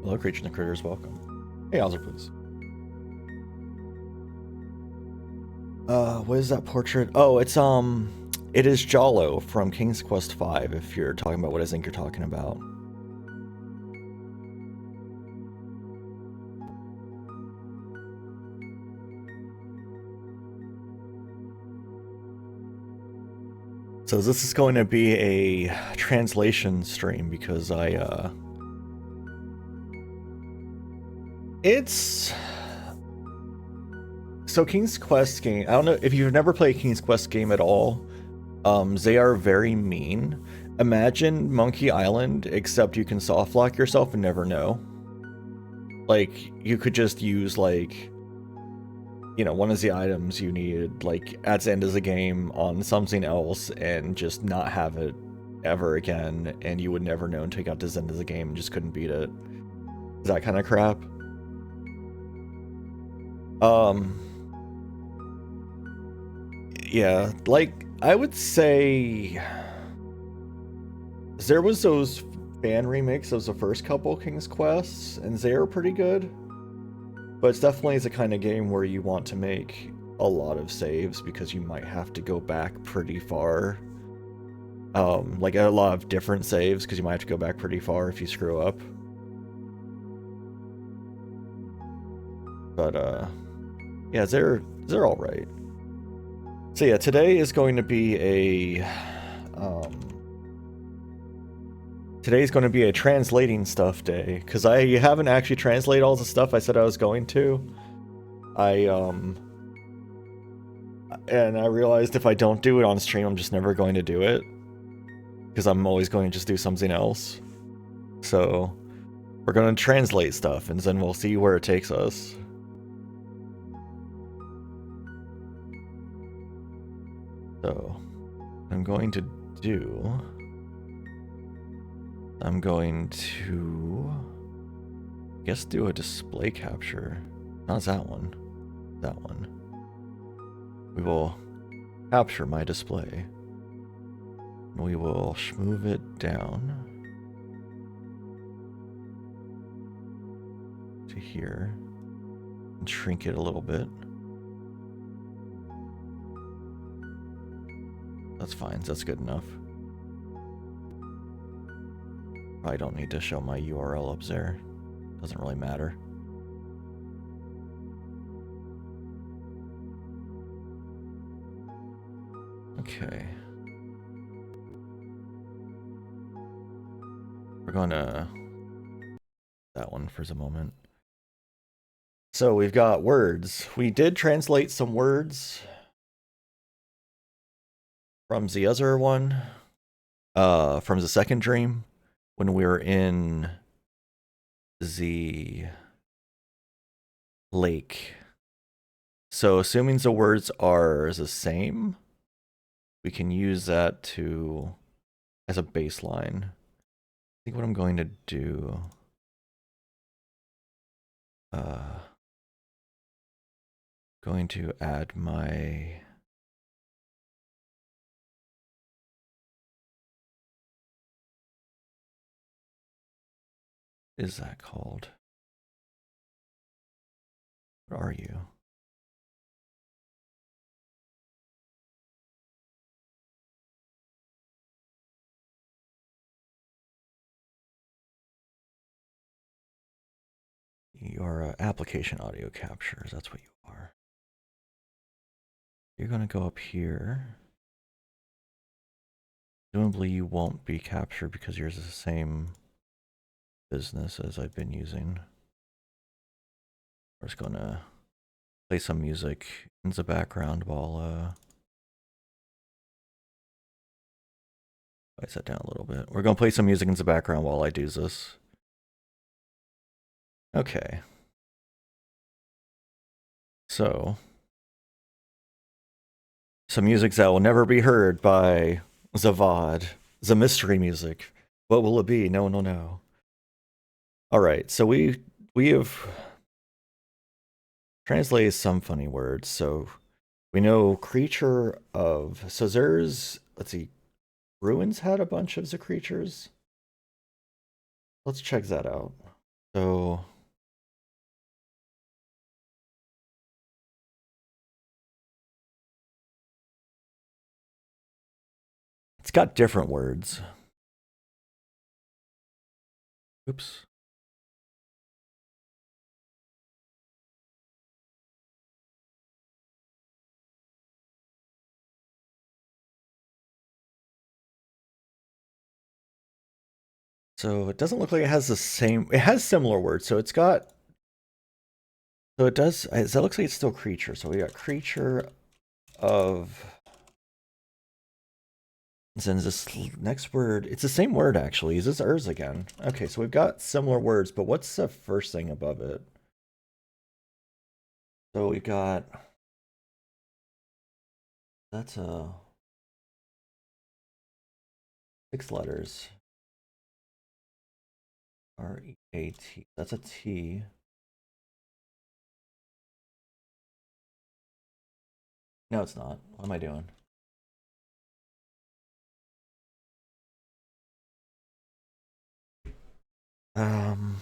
Hello, creatures and critters, welcome. Hey, Ozzy, please. What is that portrait? Oh, it is Jollo from King's Quest V, if you're talking about what I think you're talking about. So this is going to be a translation stream because it's... So King's Quest game, I don't know, if you've never played a King's Quest game at all, they are very mean. Imagine Monkey Island, except you can soft lock yourself and never know. Like, you could just use, like, you know, one of the items you needed, like, at the end of the game on something else and just not have it ever again, and you would never know until you got to the end of the game and just couldn't beat it. That kind of crap. Yeah, like, I would say there was those fan remakes of the first couple King's Quests, and they were pretty good. But it's definitely the kind of game where you want to make a lot of saves because you might have to go back pretty far. Like a lot of different saves because you might have to go back pretty far if you screw up. But yeah, they're all right. So yeah, today is going to be today's going to be a translating stuff day, because I haven't actually translated all the stuff I said I was going to. And I realized if I don't do it on stream, I'm just never going to do it, because I'm always going to just do something else. So we're going to translate stuff, and then we'll see where it takes us. So I'm going to, I guess, do a display capture. Not that one. That one. We will capture my display. We will move it down to here and shrink it a little bit. That's fine. That's good enough. I don't need to show my URL up there. Doesn't really matter. Okay. We're gonna that one for the moment. So we've got words. We did translate some words from the other one, from the second dream, when we were in the lake. So assuming the words are the same, we can use that as a baseline. I think what I'm going to do, going to add my is that called? What are you? You're application audio captures. That's what you are. You're going to go up here. Presumably you won't be captured because yours is the same business as I've been using. We're just going to play some music in the background while I set down a little bit. We're going to play some music in the background while I do this. Okay. So, some music that will never be heard by Zavad. The mystery music. What will it be? No one will know. Alright, so we have translated some funny words. So we know creature of, so there's, let's see, Ruins had a bunch of the creatures. Let's check that out. So it's got different words. Oops. So it doesn't look like it has the same. It has similar words. So it's got. So it does. It looks like it's still creature. So we got creature of. Then this next word, it's the same word actually. Is this Urs again? Okay, so we've got similar words, but what's the first thing above it? So we got. That's a 6 letters. R-E-A-T. That's a T. No, it's not. What am I doing? Um.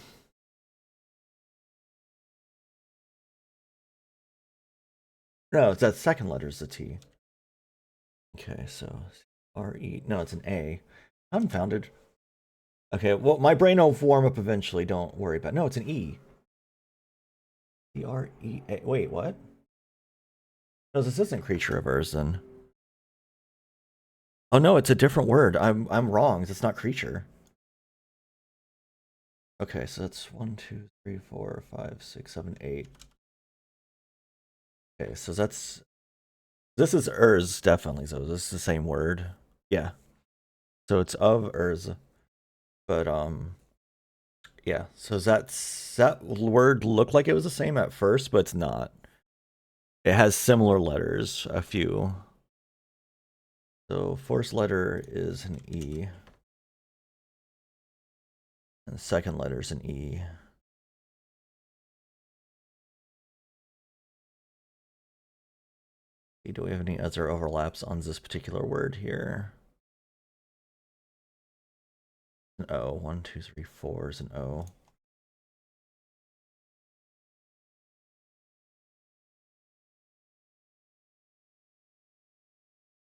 No, it's that second letter is the T. Okay, so R-E. No, it's an A. I'm founded. Okay, well, my brain will warm up eventually. Don't worry about it. No, it's an E. E-R-E-A. Wait, what? No, this isn't creature of Urs then. Oh no, it's a different word. I'm wrong. It's not creature. Okay, so that's 1, 2, 3, 4, 5, 6, 7, 8. Okay, so this is Urs definitely. So this is the same word. Yeah. So it's of Urs, but yeah. So that word looked like it was the same at first, but it's not. It has similar letters, a few. So first letter is an E, and the second letter is an E. Do we have any other overlaps on this particular word here? An O. 1, 2, 3, 4 is an O.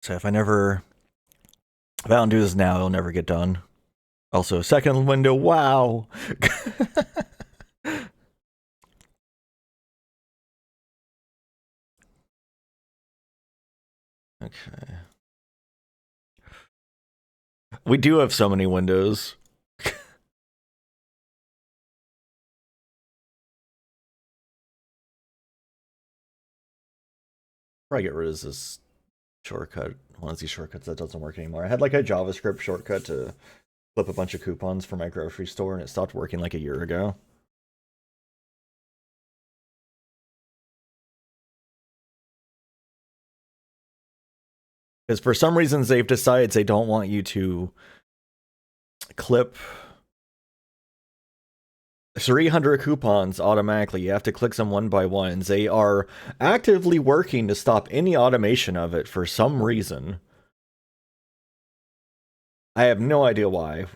So if I don't do this now, it'll never get done. Also, second window, wow. Okay. We do have so many windows. Probably get rid of this shortcut. One of these shortcuts that doesn't work anymore. I had like a JavaScript shortcut to flip a bunch of coupons for my grocery store, and it stopped working like a year ago. Because for some reasons they've decided they don't want you to clip 300 coupons automatically. You have to click them one by one. They are actively working to stop any automation of it for some reason. I have no idea why.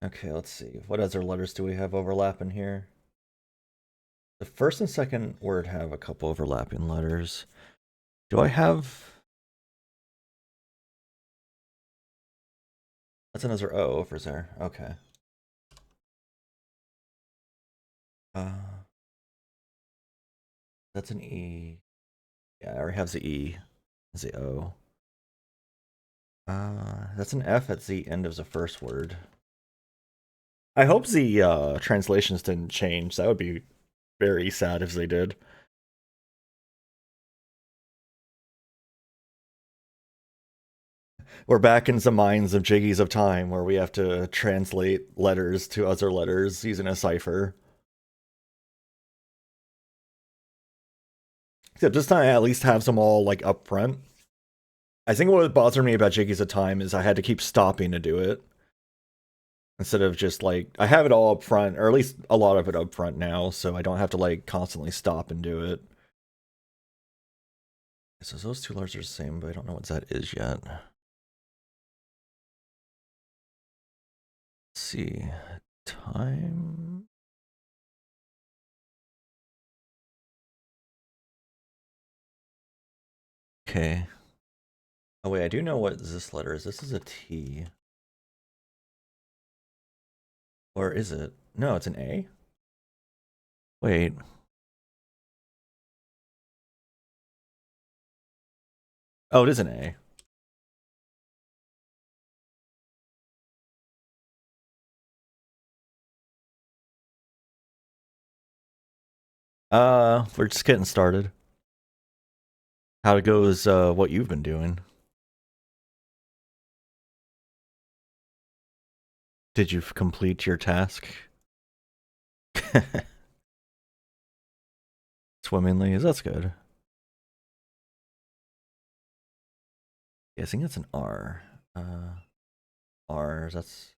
Okay, let's see. What other letters do we have overlapping here? The first and second word have a couple overlapping letters. Do I have... That's another O over there. Okay. That's an E. Yeah, I already have the E. That's the O. That's an F at the end of the first word. I hope the translations didn't change. That would be very sad if they did. We're back in the minds of Jiggies of Time where we have to translate letters to other letters using a cipher. Except this time I at least have them all like up front. I think what bothered me about Jiggies of Time is I had to keep stopping to do it. Instead of just like, I have it all up front, or at least a lot of it up front now, so I don't have to like constantly stop and do it. So those two letters are the same, but I don't know what that is yet. see. Time. Okay. Oh wait, I do know what this letter is. This is a T. Or is it? No, it's an A. Wait. Oh, it is an A. We're just getting started. How it goes, what you've been doing. Did you complete your task? Swimmingly, that's good. Yeah, I think that's an R. R, that's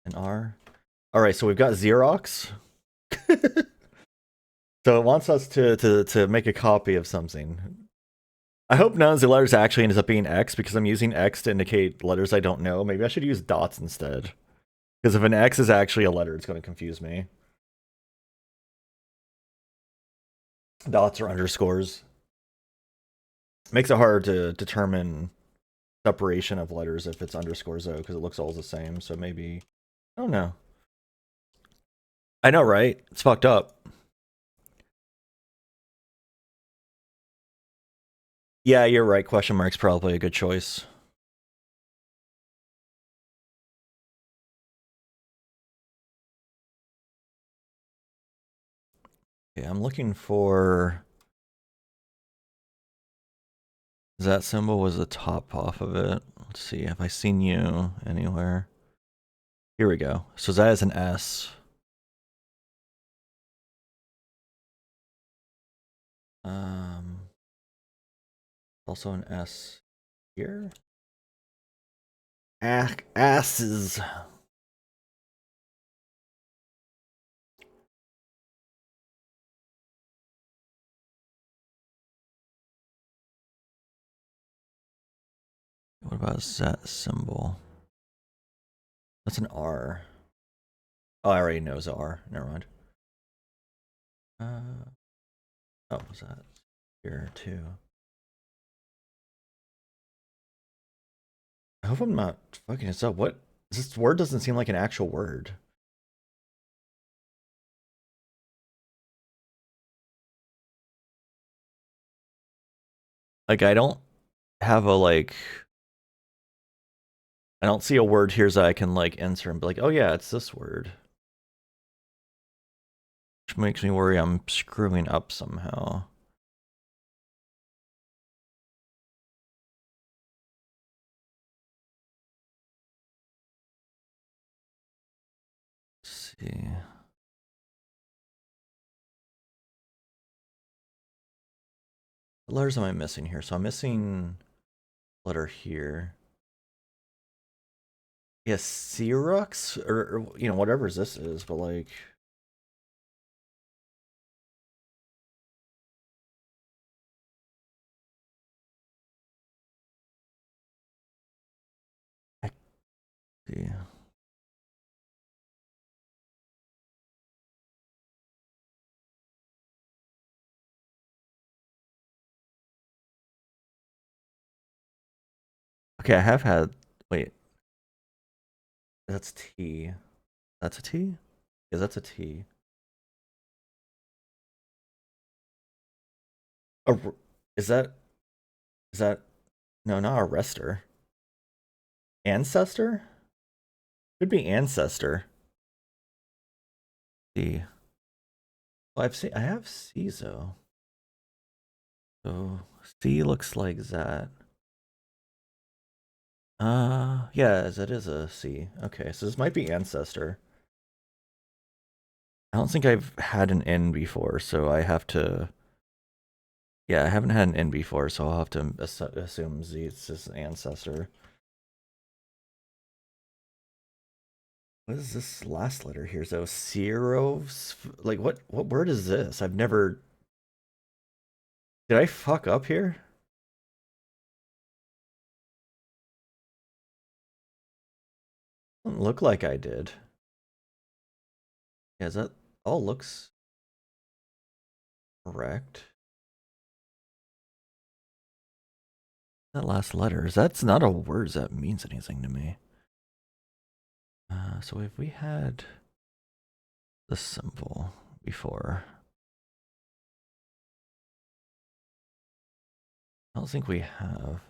an R. Alright, so we've got Xerox. So it wants us to make a copy of something. I hope none of the letters actually ends up being X because I'm using X to indicate letters I don't know. Maybe I should use dots instead. Because if an X is actually a letter, it's going to confuse me. Dots or underscores. Makes it hard to determine separation of letters if it's underscores though, because it looks all the same. So maybe, I don't know. I know, right? It's fucked up. Yeah, you're right. Question mark's probably a good choice. Yeah, I'm looking for... That symbol was the top off of it. Let's see, have I seen you anywhere? Here we go. So that is an S. Also an S here. Asses. What about that symbol? That's an R. Oh, I already know it's an R. Never mind. Oh, what's that? Here too. I hope I'm not fucking this up. What? This word doesn't seem like an actual word. Like, I don't have a, like... I don't see a word here that I can, like, answer and be like, oh yeah, it's this word. Which makes me worry I'm screwing up somehow. Let's see. What letters am I missing here? So I'm missing letter here. Yeah, Xerox? Or, you know, whatever this is, but like... Yeah. Okay, I have had... Wait. That's T. That's a T? Yeah, that's a T. A, is that... Is that... No, not arrestor. Ancestor? Could be ancestor. C. Well, I have C, though. So, C looks like that. Yeah, that is a C. Okay, so this might be ancestor. I don't think I've had an N before, so I have to... Yeah, I haven't had an N before, so I'll have to assume Z is just ancestor. What is this last letter here? So Ceros? Like, what word is this? I've never... Did I fuck up here? Doesn't look like I did. Yeah, that all looks correct. That last letters, that's not a word that means anything to me. So if we had the symbol before, I don't think we have.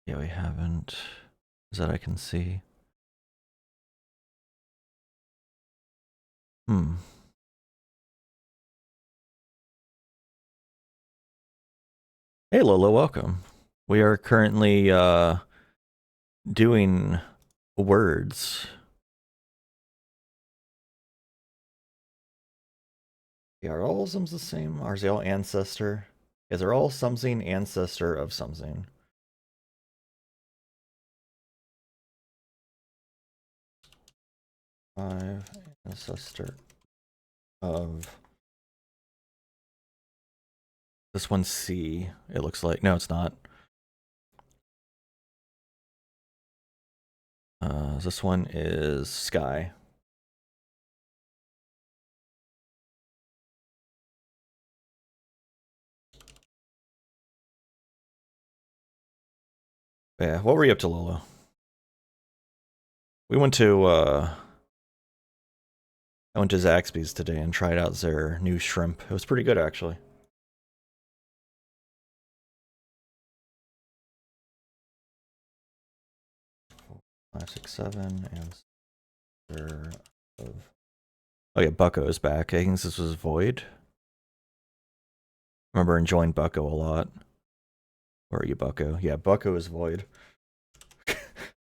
Yeah, we haven't. Is that I can see? Hmm. Hey Lola, welcome. We are currently doing words. Yeah, are all of them the same? Are they all ancestor? Is there all something ancestor of something? Five ancestor of this one's C. It looks like no, it's not. This one is Sky. Yeah, what were you up to, Lola? We went to I went to Zaxby's today and tried out their new shrimp. It was pretty good actually. 5, 6, 7, and of. Oh yeah, Bucko is back. I think this was Void. I remember enjoying Bucko a lot. Where are you, Bucko? Yeah, Bucko is Void.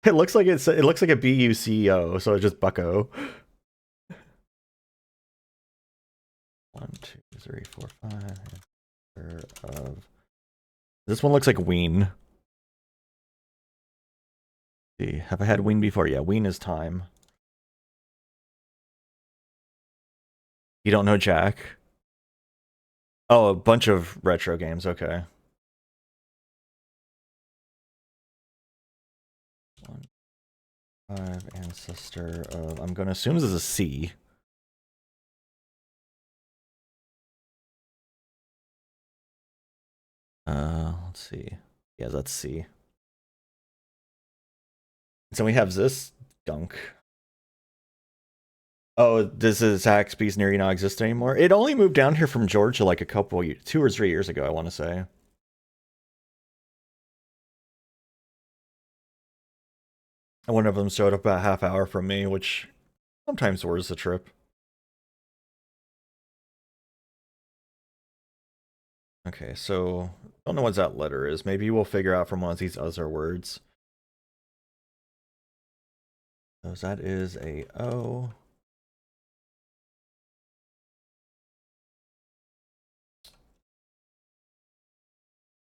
It looks like it looks like a BUCO, so it's just Bucko. 1, 2, 3, 4, 5. Of. This one looks like Ween. See, have I had Ween before? Yeah, Ween is time. You don't know Jack? Oh, a bunch of retro games. Okay. 1, 5, ancestor of. I'm gonna assume this is a C. Let's see. Yeah, that's C. So we have this dunk. Oh, does the Zaxby's near you not exist anymore? It only moved down here from Georgia like a couple, 2 or 3 years ago, I want to say. And one of them showed up about a half hour from me, which sometimes worth the trip. Okay, so don't know what that letter is. Maybe we'll figure out from one of these other words. So that is a O.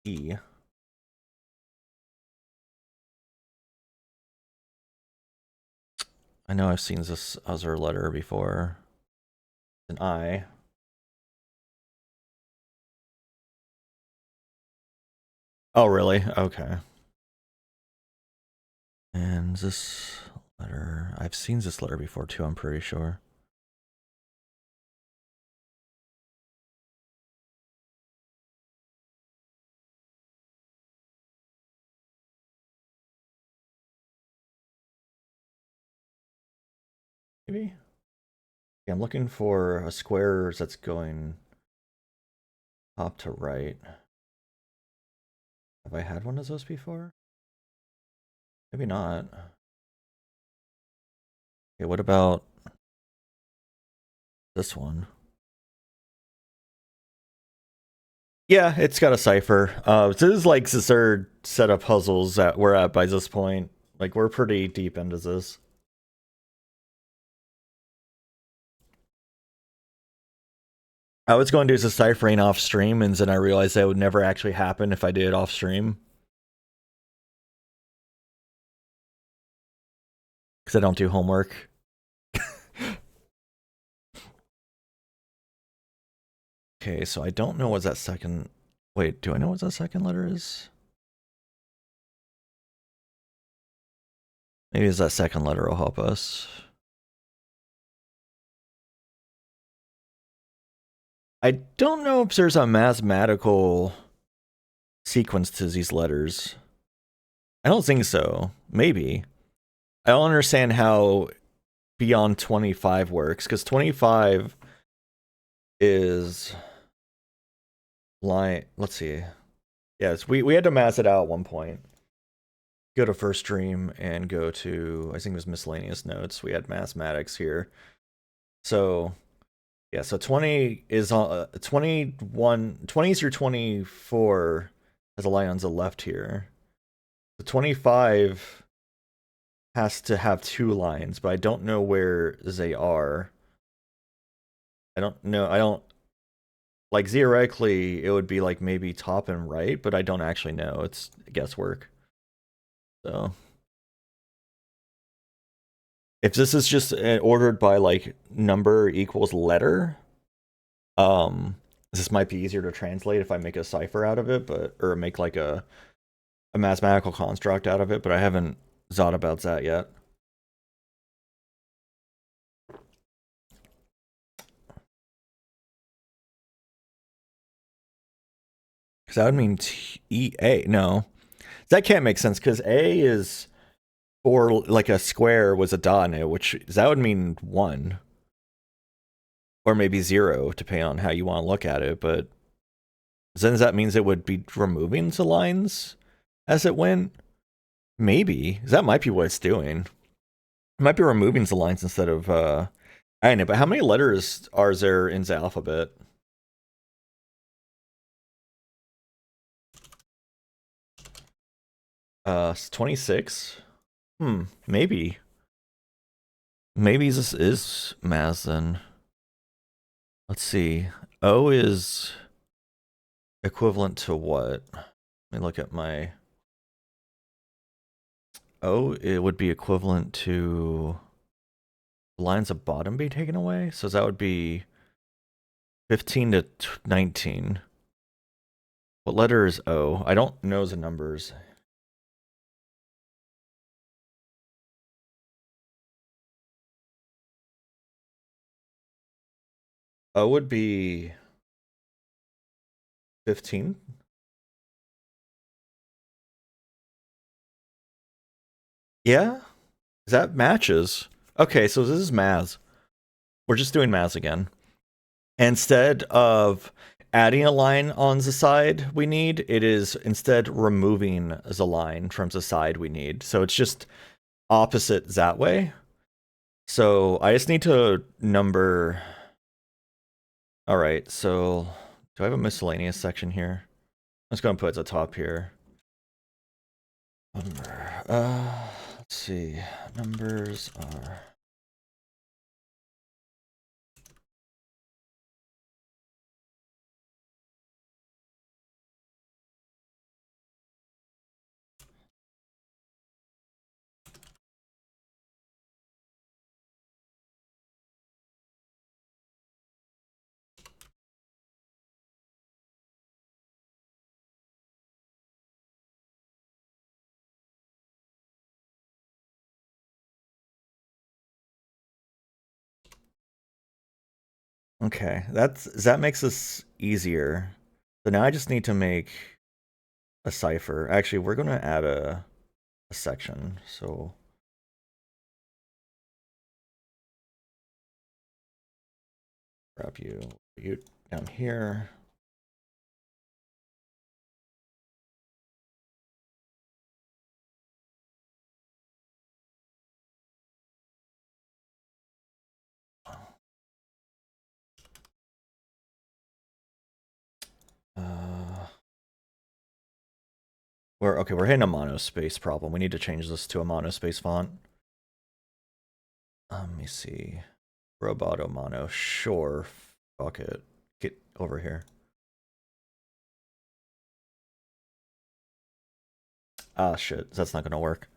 E. I know I've seen this other letter before. An I. Oh, really? Okay. And this letter, I've seen this letter before too, I'm pretty sure. Maybe? Yeah, I'm looking for a square that's going top to right. Have I had one of those before? Maybe not. Okay, what about this one? Yeah, it's got a cipher. This is like the third set of puzzles that we're at by this point. Like, we're pretty deep into this. I was going to do the ciphering off stream, and then I realized that would never actually happen if I did it off stream. Because I don't do homework. Okay, so I don't know what that second... Wait, do I know what that second letter is? Maybe it's that second letter will help us. I don't know if there's a mathematical sequence to these letters. I don't think so. Maybe. I don't understand how beyond 25 works, because 25 is line. Let's see. Yes, we had to math it out at one point. Go to first stream and go to, I think it was miscellaneous notes. We had mathematics here. So yeah, so 20 is 21, 20 through 24 has a line on the left here. The 25 has to have two lines, but I don't know where they are. I don't know. I don't, like, theoretically it would be like maybe top and right, but I don't actually know. It's guesswork. So if this is just ordered by like number equals letter, this might be easier to translate if I make a cipher out of it, but or make like a mathematical construct out of it, but I haven't thought about that yet. Because that would mean A. No, that can't make sense because A is, or like a square was a dot in it, which that would mean 1. Or maybe 0, depending on how you want to look at it, but then that means it would be removing the lines as it went? Maybe. That might be what it's doing. It might be removing the lines instead of, I don't know, but how many letters are there in the alphabet? 26? Maybe. Maybe this is math then. Let's see. O is equivalent to what? Let me look at my... O, it would be equivalent to lines of bottom be taken away. So that would be 15 to 19. What letter is O? I don't know the numbers. O would be 15. Yeah, that matches. Okay, so this is maths. We're just doing maths again. Instead of adding a line on the side we need, it is instead removing the line from the side we need. So it's just opposite that way. So I just need to number... All right, so do I have a miscellaneous section here? I'm just going to put it at the top here. Number, let's see. Numbers are... Okay, that makes this easier. So now I just need to make a cipher. Actually, we're going to add a section. So grab you down here. We're hitting a monospace problem. We need to change this to a monospace font. Let me see. Roboto mono. Sure. Fuck it. Get over here. Ah, shit. That's not gonna work.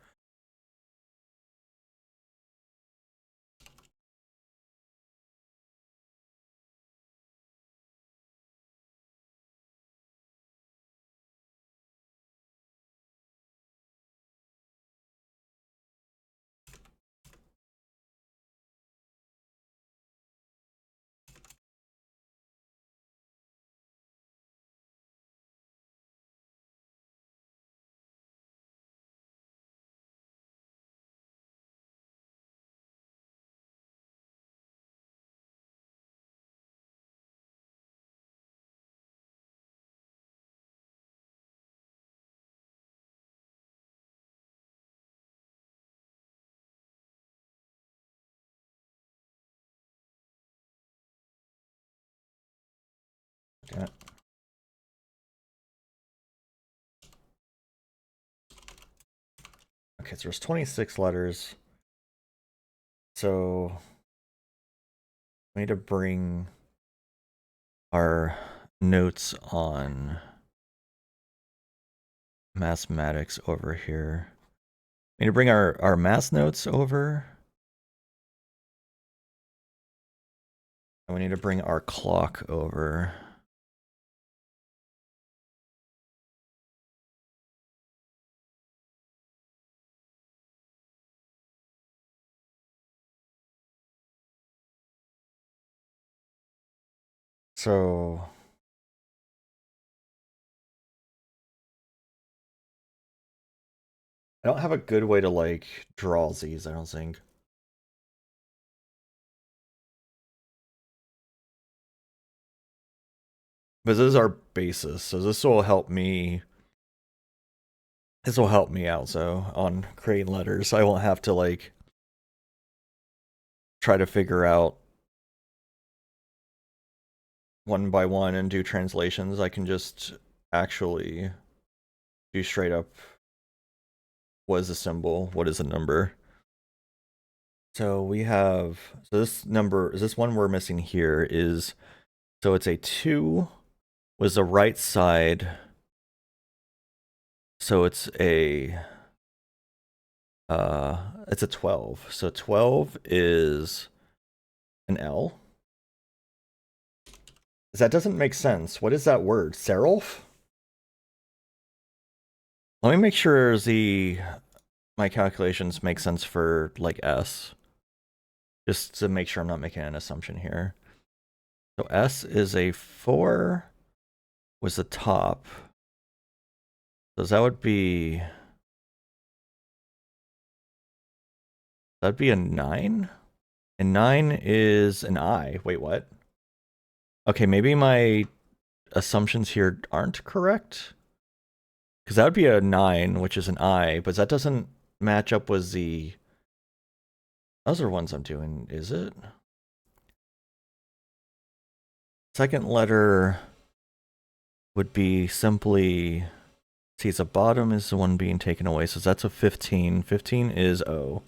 Damn it. Okay, so there's 26 letters. So we need to bring our notes on mathematics over here. We need to bring our math notes over. And we need to bring our clock over. So I don't have a good way to like draw these, I don't think. But this is our basis, so this will help me. This will help me out, so on creating letters, I won't have to like try to figure out one by one and do translations. I can just actually do straight up what is a symbol, what is a number. So we have, so this number, this one we're missing here is, so it's a 2 was the right side. So it's a 12. So 12 is an L. That doesn't make sense. What is that word? Serif? Let me make sure my calculations make sense for like S. Just to make sure I'm not making an assumption here. So S is a 4 was the top. So that would be, that'd be a 9? And 9 is an I. Wait, what? Okay, maybe my assumptions here aren't correct. Because that would be a 9, which is an I, but that doesn't match up with the other ones I'm doing, is it? Second letter would be simply, see, the bottom is the one being taken away, so that's a 15. 15 is O.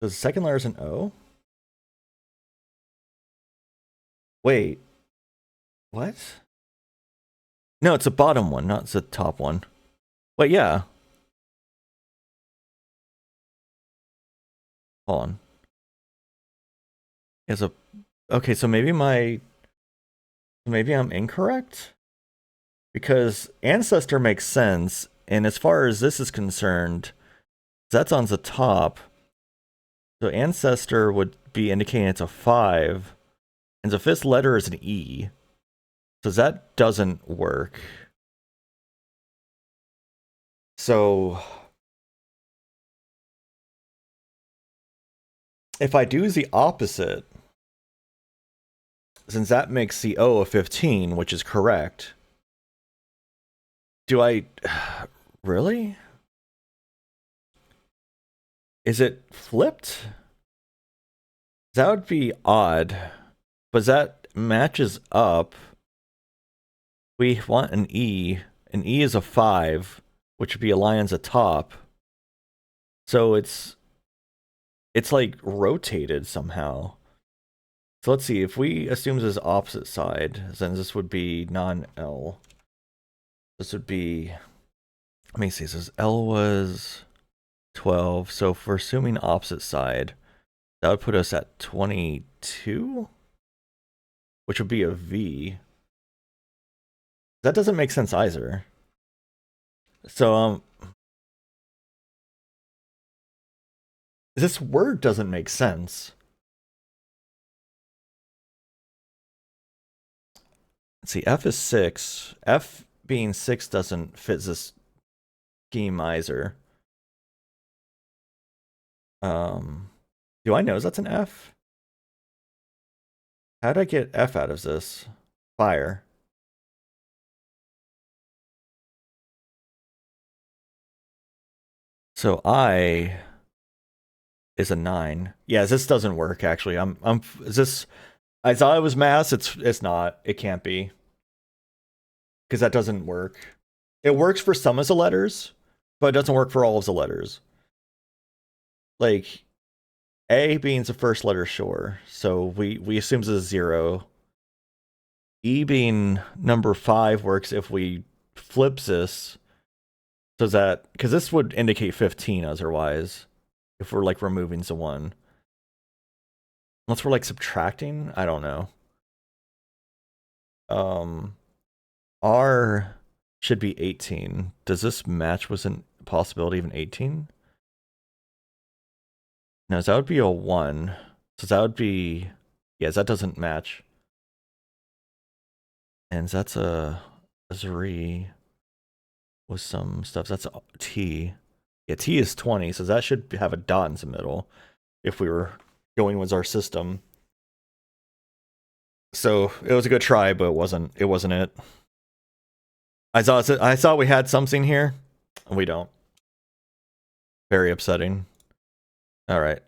So the second letter is an O? Wait. What? No, it's the bottom one, not the top one. But yeah. Hold on. Is a okay, so maybe I'm incorrect? Because ancestor makes sense, and as far as this is concerned, that's on the top. So ancestor would be indicating it's a 5, and the fifth letter is an E. So that doesn't work. So if I do the opposite, since that makes the O a 15, which is correct, do I really? Is it flipped? That would be odd, but that matches up. We want an E. An E is a 5, which would be a lion's a top. So it's like rotated somehow. So let's see, if we assume this is opposite side, then this would be non-L. This would be, let me see, this L was 12, so if we're assuming opposite side, that would put us at 22, which would be a V. That doesn't make sense either. So, this word doesn't make sense. Let's see, F is 6. F being 6 doesn't fit this scheme either. Do I know that's an F? How did I get F out of this? Fire. So I is a 9. Yeah, this doesn't work actually. I thought it was mass. It's not. It can't be. Because that doesn't work. It works for some of the letters, but it doesn't work for all of the letters. Like, A being the first letter, sure. So we assume it's a 0. E being number 5 works if we flip this. So that, because this would indicate 15 otherwise, if we're like removing the 1. Unless we're like subtracting, I don't know. R should be 18. Does this match with a possibility of an 18? No, so that would be a 1. So that would be, yes, that doesn't match. And that's a 3 with some stuff. That's a T. Yeah, T is 20, so that should have a dot in the middle if we were going with our system. So it was a good try, but it wasn't it. I thought we had something here. We don't. Very upsetting. All right.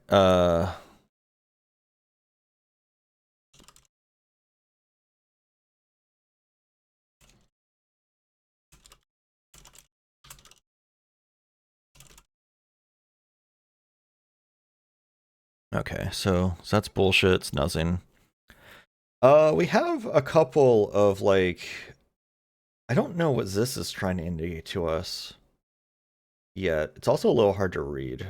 Okay, so that's bullshit. It's nothing. We have a couple of like, I don't know what this is trying to indicate to us yet. It's also a little hard to read.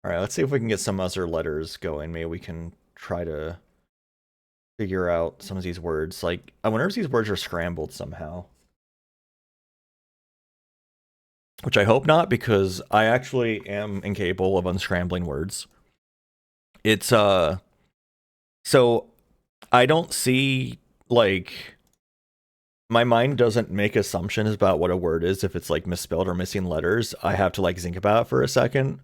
All right, let's see if we can get some other letters going. Maybe we can try to figure out some of these words. Like, I wonder if these words are scrambled somehow. Which I hope not, because I actually am incapable of unscrambling words. It's, so I don't see, like, my mind doesn't make assumptions about what a word is if it's, like, misspelled or missing letters. I have to, like, think about it for a second,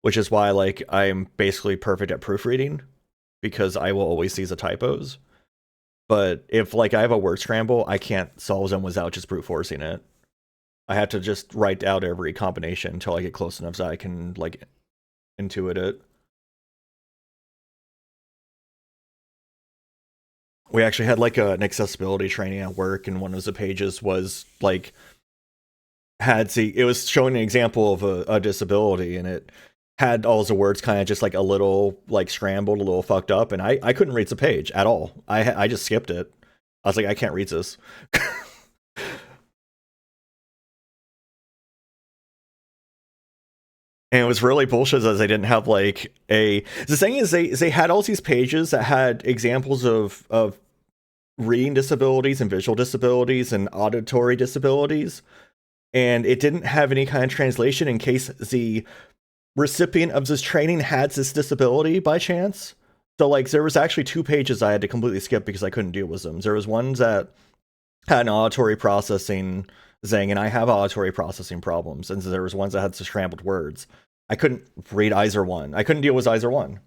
which is why, like, I'm basically perfect at proofreading, because I will always see the typos. But if, like, I have a word scramble, I can't solve them without just brute forcing it. I have to just write out every combination until I get close enough so I can, like, intuit it. We actually had, like, an accessibility training at work, and one of the pages was, like, it was showing an example of a disability, and it had all the words kind of just, like, a little, like, scrambled, a little fucked up, and I couldn't read the page at all. I just skipped it. I was like, I can't read this. And it was really bullshit as they didn't have like the thing is they had all these pages that had examples of reading disabilities and visual disabilities and auditory disabilities, and it didn't have any kind of translation in case the recipient of this training had this disability by chance. So like there was actually 2 pages I had to completely skip because I couldn't deal with them. There was ones that had an auditory processing thing, and I have auditory processing problems, and so there was ones that had some scrambled words. I couldn't read either one. I couldn't deal with either one.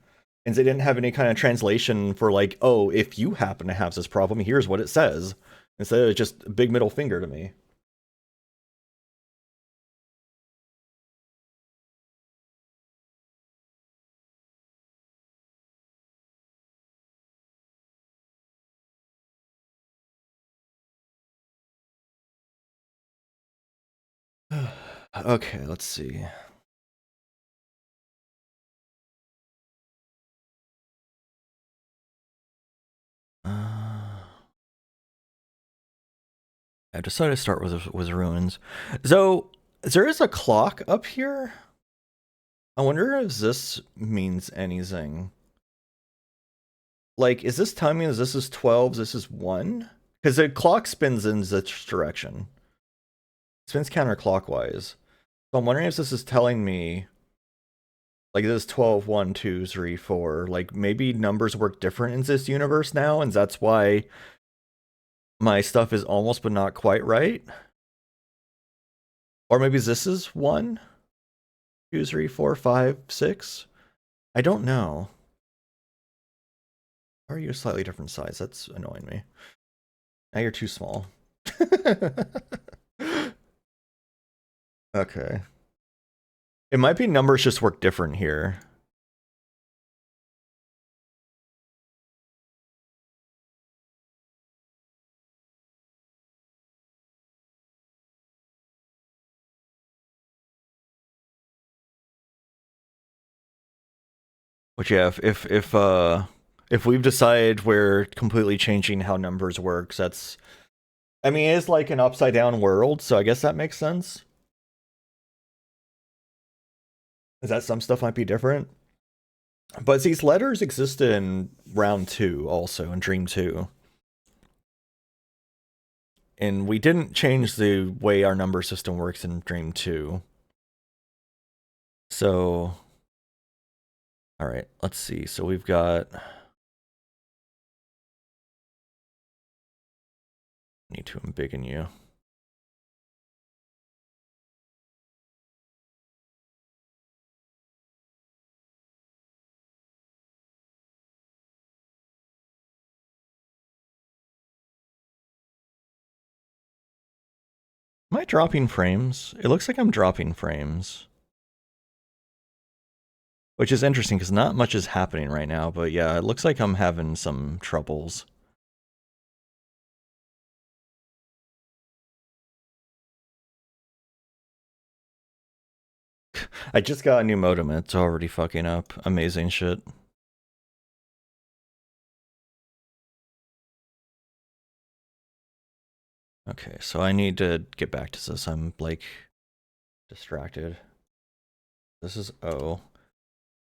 And they didn't have any kind of translation for like, oh, if you happen to have this problem, here's what it says. Instead of just a big middle finger to me. Okay, let's see. I decided to start with ruins. So there is a clock up here. I wonder if this means anything. Like, is this telling me this is 12, this is 1? Because the clock spins in this direction. It spins counterclockwise. So I'm wondering if this is telling me, like, this is 12, 1, 2, 3, 4. Like, maybe numbers work different in this universe now, and that's why my stuff is almost but not quite right. Or maybe this is 1, 2, 3, 4, 5, 6. I don't know. Why are you a slightly different size? That's annoying me. Now you're too small. Okay. It might be numbers just work different here. Which yeah, if we've decided we're completely changing how numbers works, that's, I mean, it's like an upside down world, so I guess that makes sense. Is that some stuff might be different? But these letters existed in round 2 also, in Dream 2. And we didn't change the way our number system works in Dream 2. So, alright, let's see. So we've got... Need to embiggen you. Am I dropping frames? It looks like I'm dropping frames. Which is interesting because not much is happening right now, but yeah, it looks like I'm having some troubles. I just got a new modem and it's already fucking up. Amazing shit. Okay, so I need to get back to this. I'm like distracted. This is O.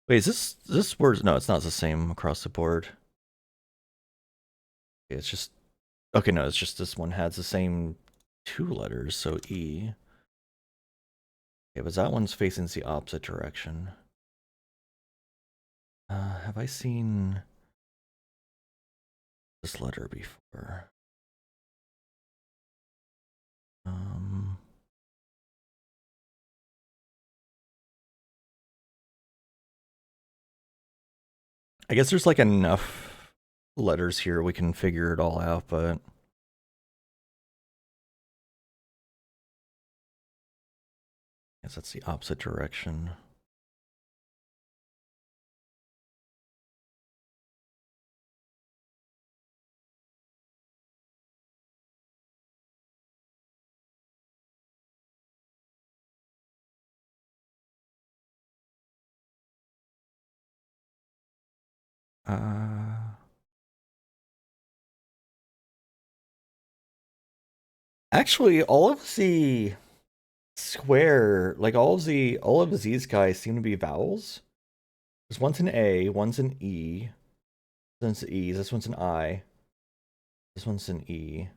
Wait, is this word? No, it's not the same across the board. It's just, okay, no, it's just this one has the same 2 letters, so E. Okay, but that one's facing the opposite direction. Have I seen this letter before? I guess there's like enough letters here we can figure it all out, but I guess that's the opposite direction. Actually, all of the square, like all of these guys seem to be vowels. There's one's an A, one's an E, this one's an E, this one's an I, this one's an E,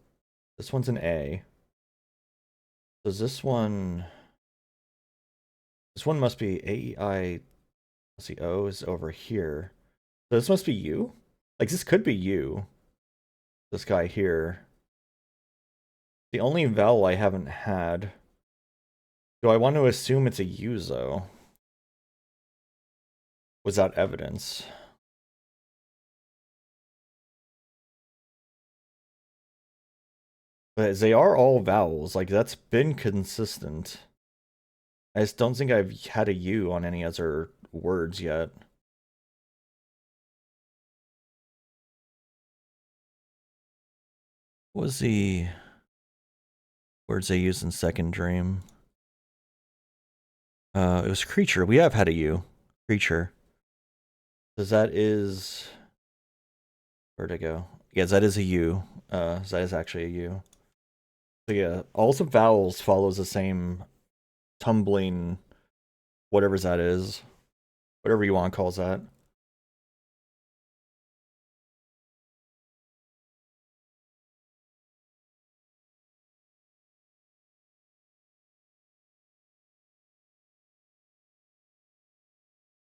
this one's an A. Does this one must be A, E, I, let's see, O is over here. So this must be U? Like this could be U. This guy here. The only vowel I haven't had. Do I want to assume it's a U though? Without evidence. But they are all vowels, like that's been consistent. I just don't think I've had a U on any other words yet. What was the words they used in Second Dream? It was creature. We have had a U. Creature. Because that is... Where'd it go? Yeah, that is a U. That is actually a U. So yeah, all the vowels follows the same tumbling, whatever that is. Whatever you want to call that.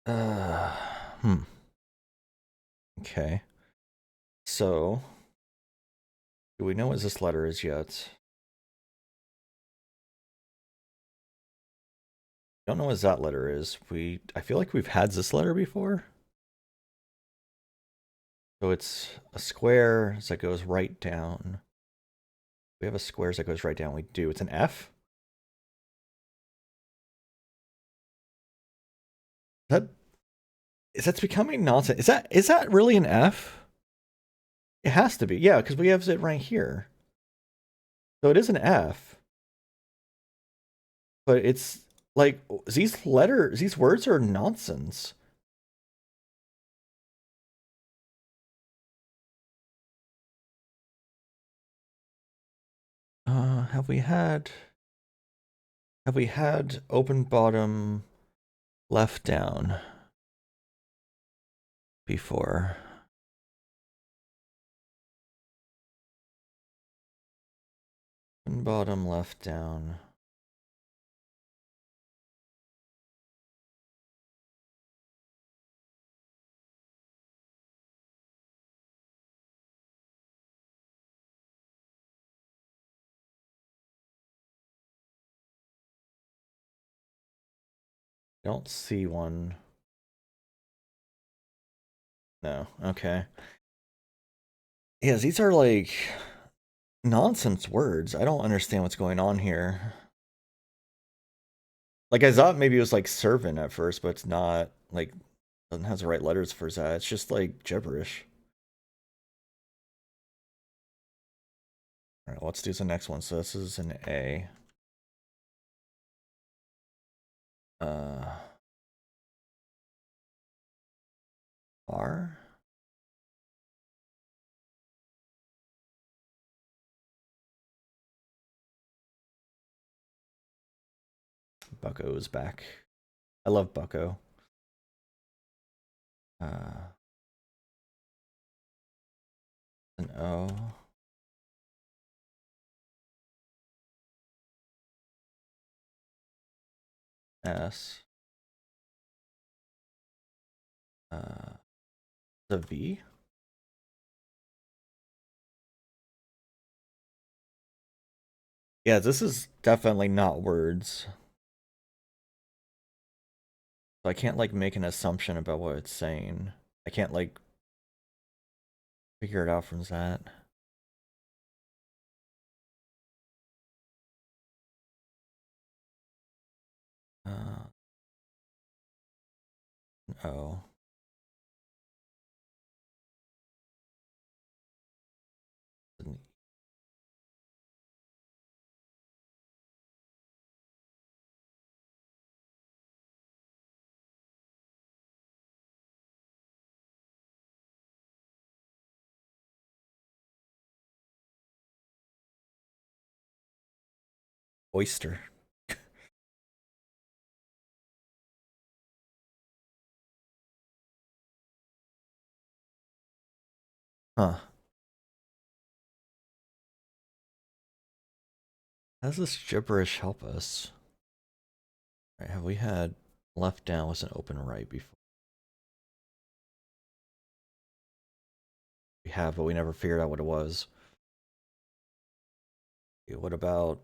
Hmm. Okay. So, do we know what this letter is yet? Don't know what that letter is. I feel like we've had this letter before. So it's a square that goes right down. We have a square that goes right down. We do. It's an F. That that's becoming nonsense. Is that really an F? It has to be. Yeah, because we have it right here. So it is an F. But it's like these words are nonsense. Have we had open bottom left down before? Open bottom left down. I don't see one. No. Okay. Yeah, these are like nonsense words. I don't understand what's going on here. Like I thought maybe it was like servant at first, but it's not. Like doesn't have the right letters for that. It's just like gibberish. All right, let's do the next one. So this is an A. R. Bucko's back. I love Bucko. An O. S. The V. Yeah, this is definitely not words. So I can't like make an assumption about what it's saying. I can't like figure it out from that. O. Oyster. Huh. How does this gibberish help us? Right, have we had left down was an open right before? We have, but we never figured out what it was. Okay, what about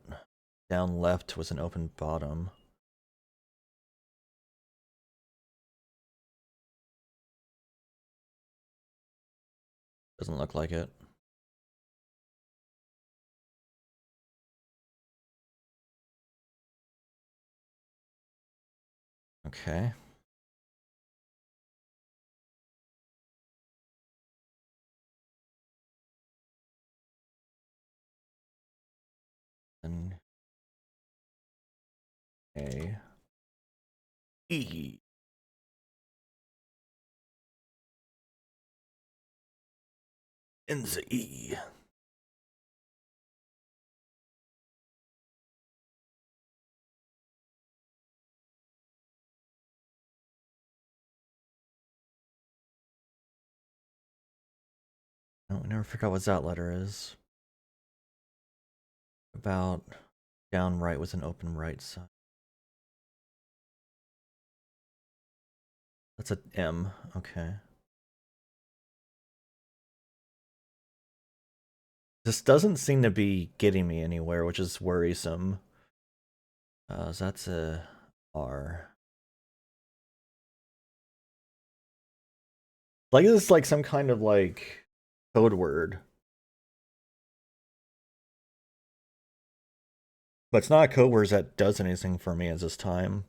down left was an open bottom? Doesn't look like it. Okay. Then A. E. In the E. No, we never forgot what that letter is. About down right was an open right side. That's a M. Okay. This doesn't seem to be getting me anywhere, which is worrisome. So that's a R. Like this is like some kind of like code word. But it's not a code word that does anything for me at this time.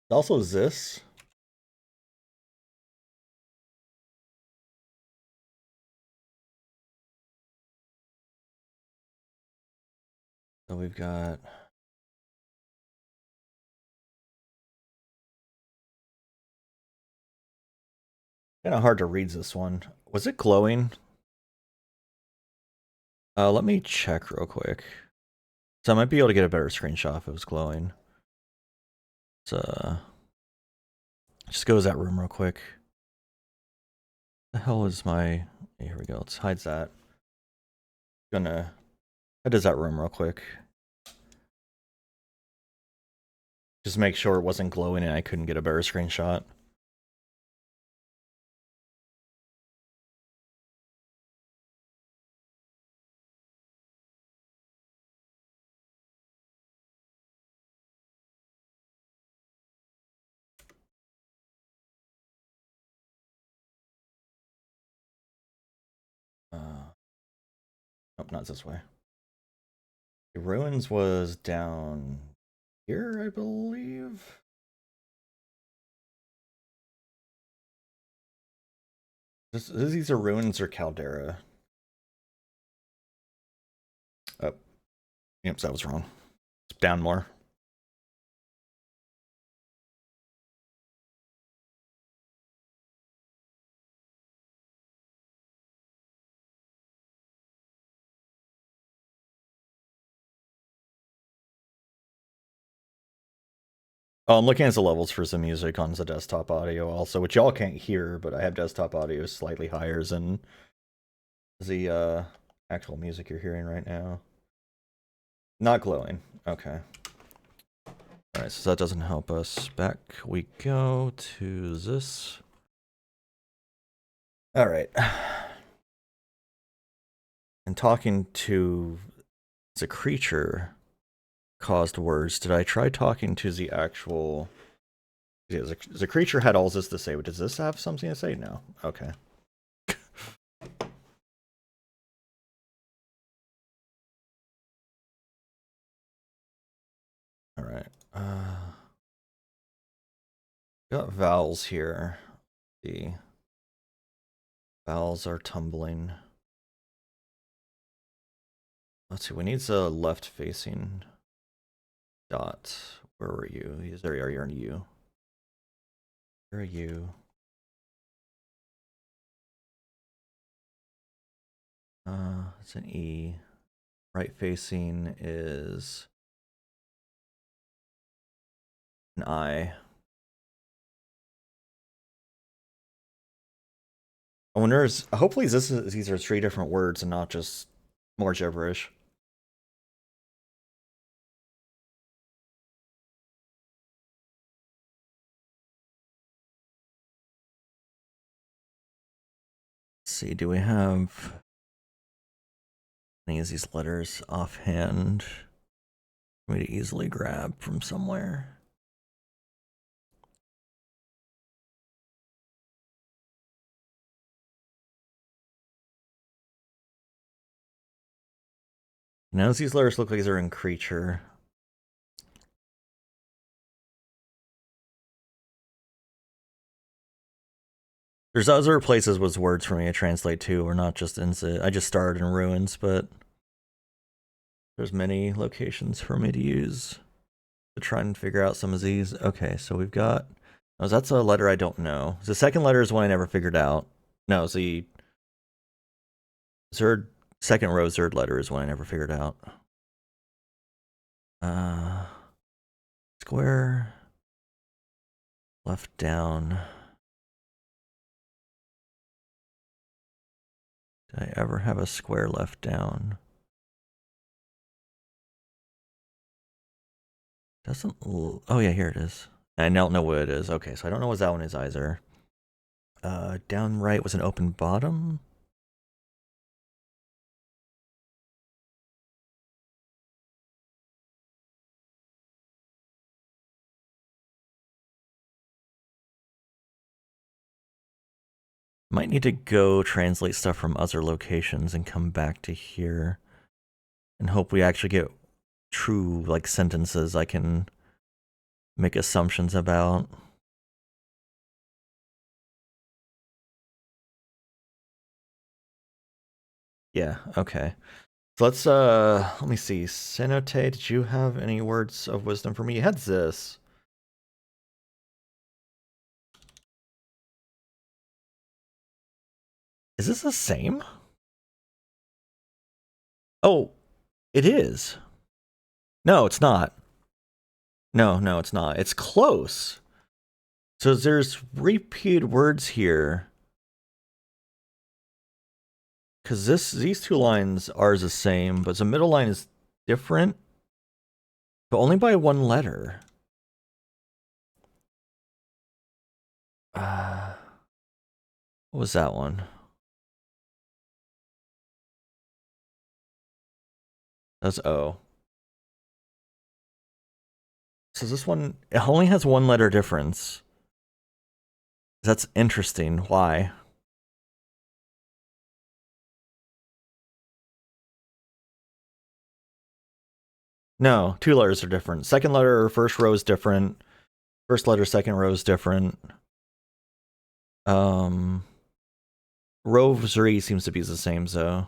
Also this. So we've got... Kind of hard to read this one. Was it glowing? Let me check real quick. So I might be able to get a better screenshot if it was glowing. So, just go to that room real quick. The hell is my... Here we go. Let's hide that. Gonna head to that room real quick. Just make sure it wasn't glowing and I couldn't get a better screenshot. Nope, not this way. The ruins was down here, I believe. These are ruins or caldera. Oh, yep, that was wrong. It's down more. Oh, I'm looking at the levels for some music on the desktop audio also, which y'all can't hear, but I have desktop audio slightly higher than the actual music you're hearing right now. Not glowing. Okay. Alright, so that doesn't help us. Back we go to this. Alright. And talking to the creature caused words. Did I try talking to the actual... Yeah, the creature had all this to say, but does this have something to say? No. Okay. Alright. Got vowels here. The vowels are tumbling. Let's see, we need the left facing dot. Where were you? There you are, you're in U. Where are you? It's an E. Right facing is an I. I wonder, hopefully these are 3 different words and not just more gibberish. Let's see, do we have any of these letters offhand for me to easily grab from somewhere? Now these letters look like they're in creature. There's other places with words for me to translate to, or not just in I just started in ruins, but there's many locations for me to use to try and figure out some of these. Okay, so we've got... Oh, that's a letter I don't know. The second letter is one I never figured out. No, the second row, third letter is one I never figured out. Square. Left down. Did I ever have a square left down? Doesn't... Oh yeah, here it is. I don't know what it is. Okay, so I don't know what that one is either. Down right was an open bottom. Might need to go translate stuff from other locations and come back to here and hope we actually get true, like, sentences I can make assumptions about. Yeah, okay. So let's let me see. Cenote, did you have any words of wisdom for me? You had this. Is this the same? Oh, it is. No, it's not. No, it's not. It's close. So there's repeated words here. Because these two lines are the same, but the middle line is different, but only by one letter. What was that one? That's O. So this one, it only has one letter difference. That's interesting. Why? No, two letters are different. Second letter, first row is different. First letter, second row is different. Reverie seems to be the same, though.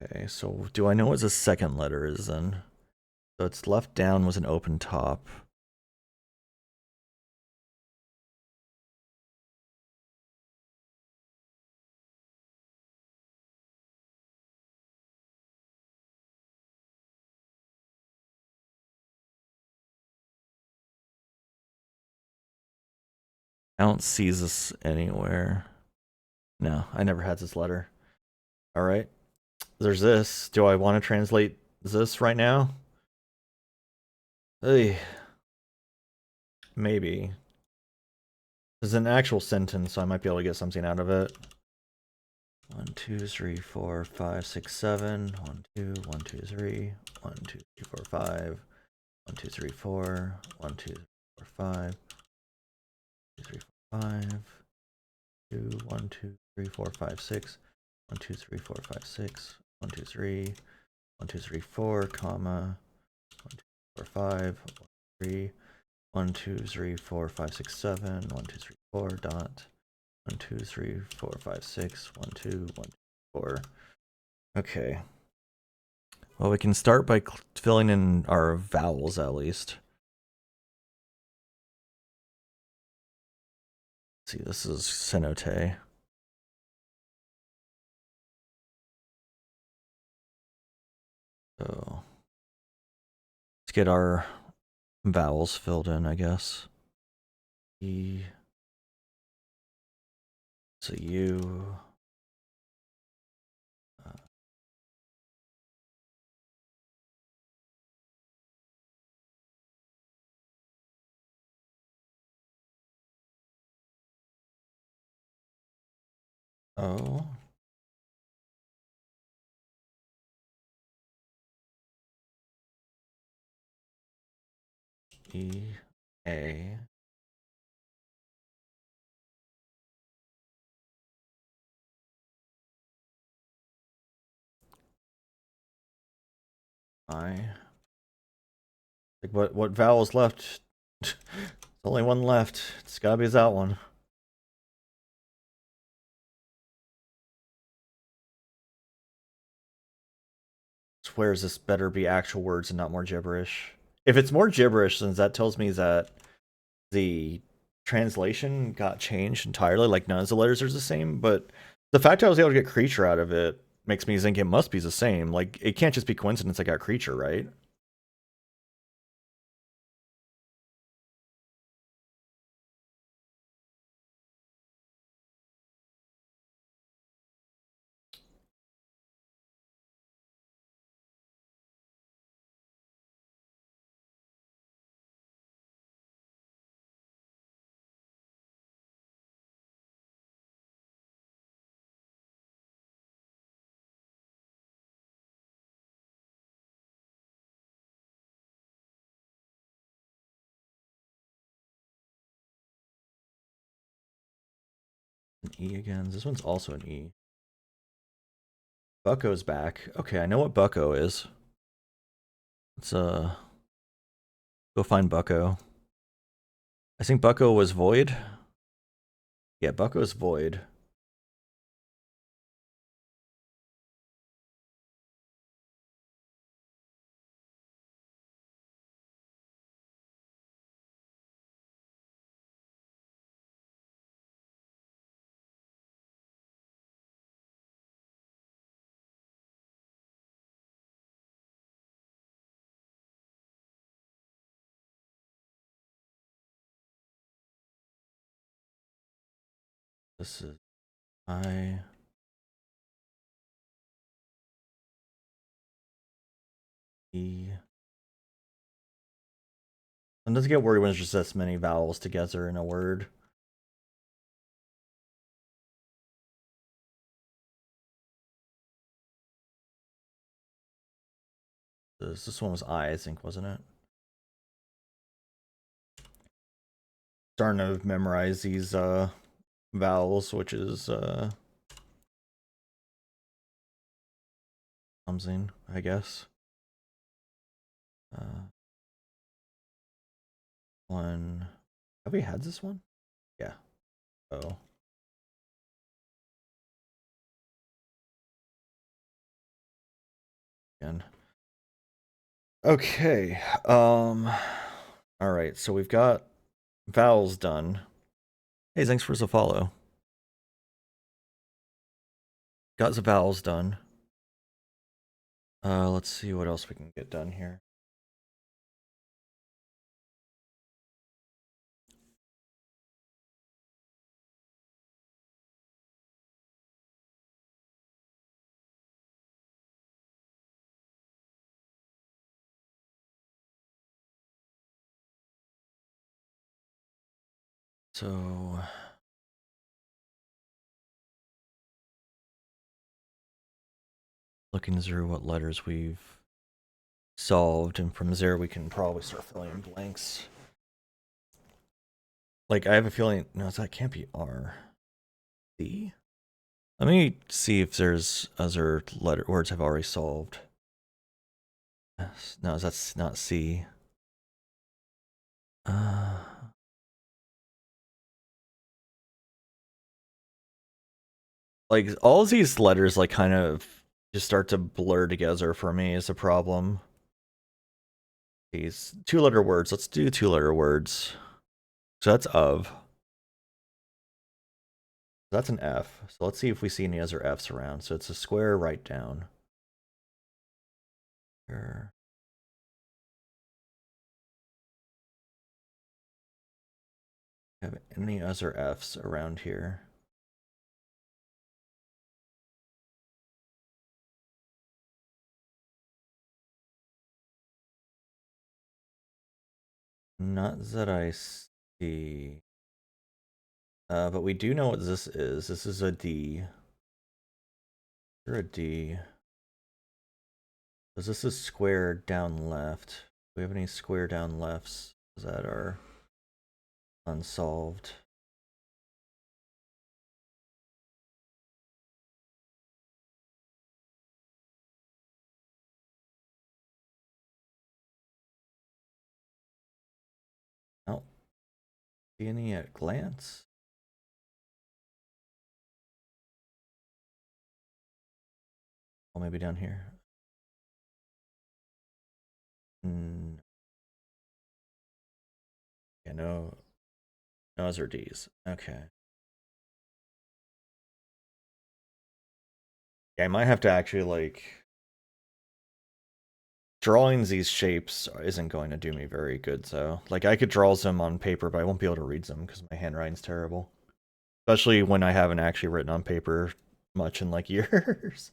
Okay, so do I know what the second letter is then? So it's left down with an open top. I don't see this anywhere. No, I never had this letter. All right. There's this. Do I want to translate this right now? Hey, maybe. It's an actual sentence, so I might be able to get something out of it. 1, 2, 3, 4, 5, 6, 7. 1, 2, 1, 2, 3. 1, 2, 3, 4, 5. 1, 2, 3, 4. 1, 2, 3, 4, 5. 2, 3, 4, 5. 2, 1, 2, 3, 4, 5, 6. 1, 2, 3, 4, 5, 6. 1, 2, 3. 1, 2, 3, 4, comma. 1, 2, 4, 5. 3. 1, 2, 3, 4, 5, 6, 7. 1, 2, 3, 4, dot. 1, 2, 3, 4, 5, 6. 1, 2, 1, 2, 4. Okay. Well, we can start by filling in our vowels at least. Let's see, this is Cenote. So let's get our vowels filled in, I guess. E. So U. O. E. A. I. Like what vowel's left? There's only one left. It's gotta be that one. Swears this better be actual words and not more gibberish. If it's more gibberish, then that tells me that the translation got changed entirely. Like none of the letters are the same, but the fact I was able to get creature out of it makes me think it must be the same. Like it can't just be coincidence I got creature, right? An E again. This one's also an E. Bucko's back. Okay, I know what Bucko is. Let's go find Bucko. I think Bucko was void. Yeah, Bucko's void. This is I. E. And doesn't get worried when it's just this many vowels together in a word. This one was I think, wasn't it? Starting to memorize these vowels, which is something, I guess. One. Have we had this one? Yeah. Oh. Again. Okay. All right. So we've got vowels done. Hey, thanks for the follow. Got the vowels done. Let's see what else we can get done here. So looking through what letters we've solved, and from there we can probably start filling in blanks. Like, I have a feeling, no, that can't be R. C? Let me see if there's other letter words I've already solved. No, that's not C. Like, all of these letters, like, kind of just start to blur together for me is a problem. These two-letter words, let's do two-letter words. So that's of. That's an F. So let's see if we see any other Fs around. So it's a square right down. Sure. Have any other Fs around here? Not that I see. But we do know what this is. This is a D. You're a D. Because this is square down left. Do we have any square down lefts that are unsolved? Oh, see any at glance? Oh, maybe down here. Yeah, no. No other Ds. Okay. Yeah, I might have to actually, like, drawing these shapes isn't going to do me very good, so like I could draw them on paper, but I won't be able to read them because my handwriting's terrible. Especially when I haven't actually written on paper much in like years.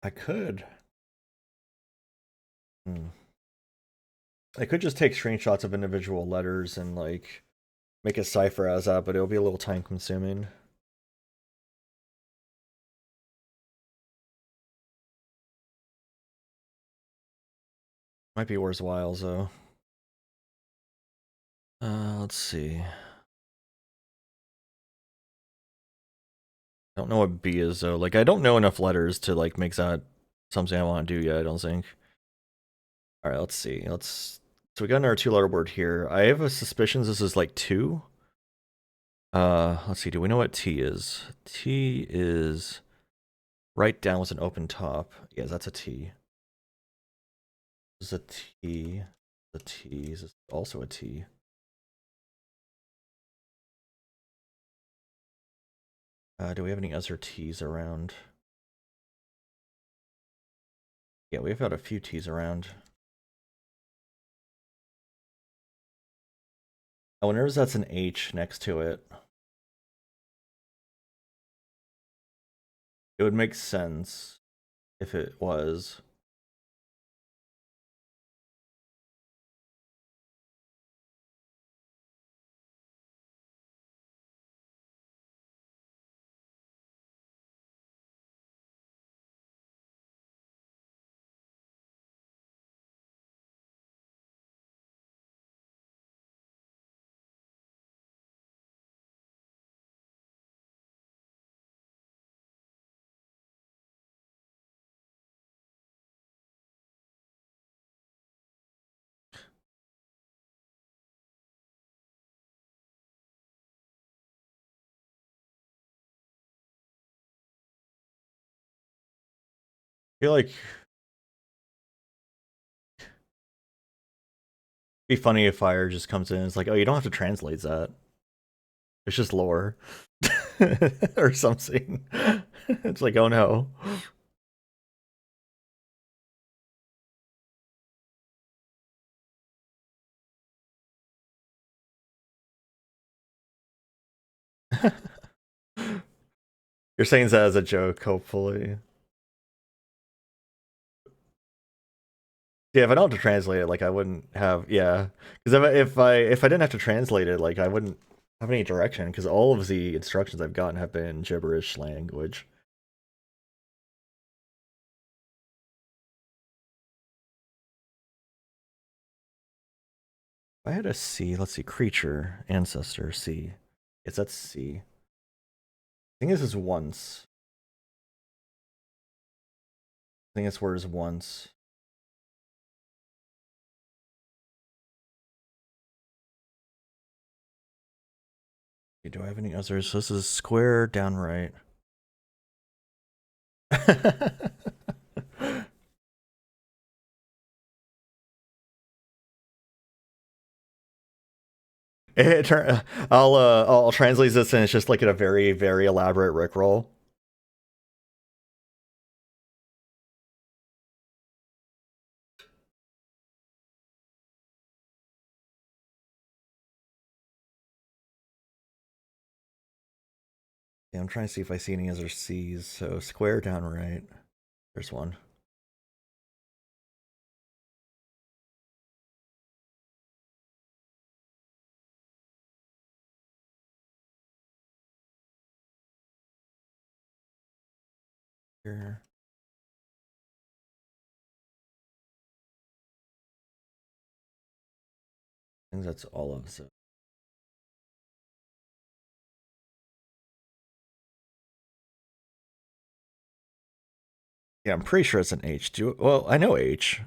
I could. I could just take screenshots of individual letters and like make a cipher as that, but it'll be a little time consuming. Might be worthwhile though. Let's see. I don't know what B is though. Like I don't know enough letters to like make that something I want to do yet, I don't think. Alright, let's see. So we got another 2-letter word here. I have a suspicion this is like 2. Let's see, do we know what T is? T is right down with an open top. Yes, that's a T. This is a T. The T is also a T. Do we have any other T's around? Yeah, we've got a few T's around. I wonder if that's an H next to it. It would make sense if it was. I feel like it'd be funny if Fire just comes in and it's like, oh, you don't have to translate that. It's just lore. Or something. It's like, oh no. You're saying that as a joke, hopefully. Yeah, if I don't have to translate it, like I wouldn't have. Yeah, because if I didn't have to translate it, like I wouldn't have any direction. Because all of the instructions I've gotten have been gibberish language. If I had a C, let's see, creature, ancestor, C. Yes, that's C. I think this is once. I think this word is once. Okay, do I have any others? So this is square down right. I'll translate this and it's just like a very very elaborate rickroll. Yeah, I'm trying to see if I see any other C's. So square down right. There's one. Here. I think that's all of it. Yeah, I'm pretty sure it's an H. Well, I know H.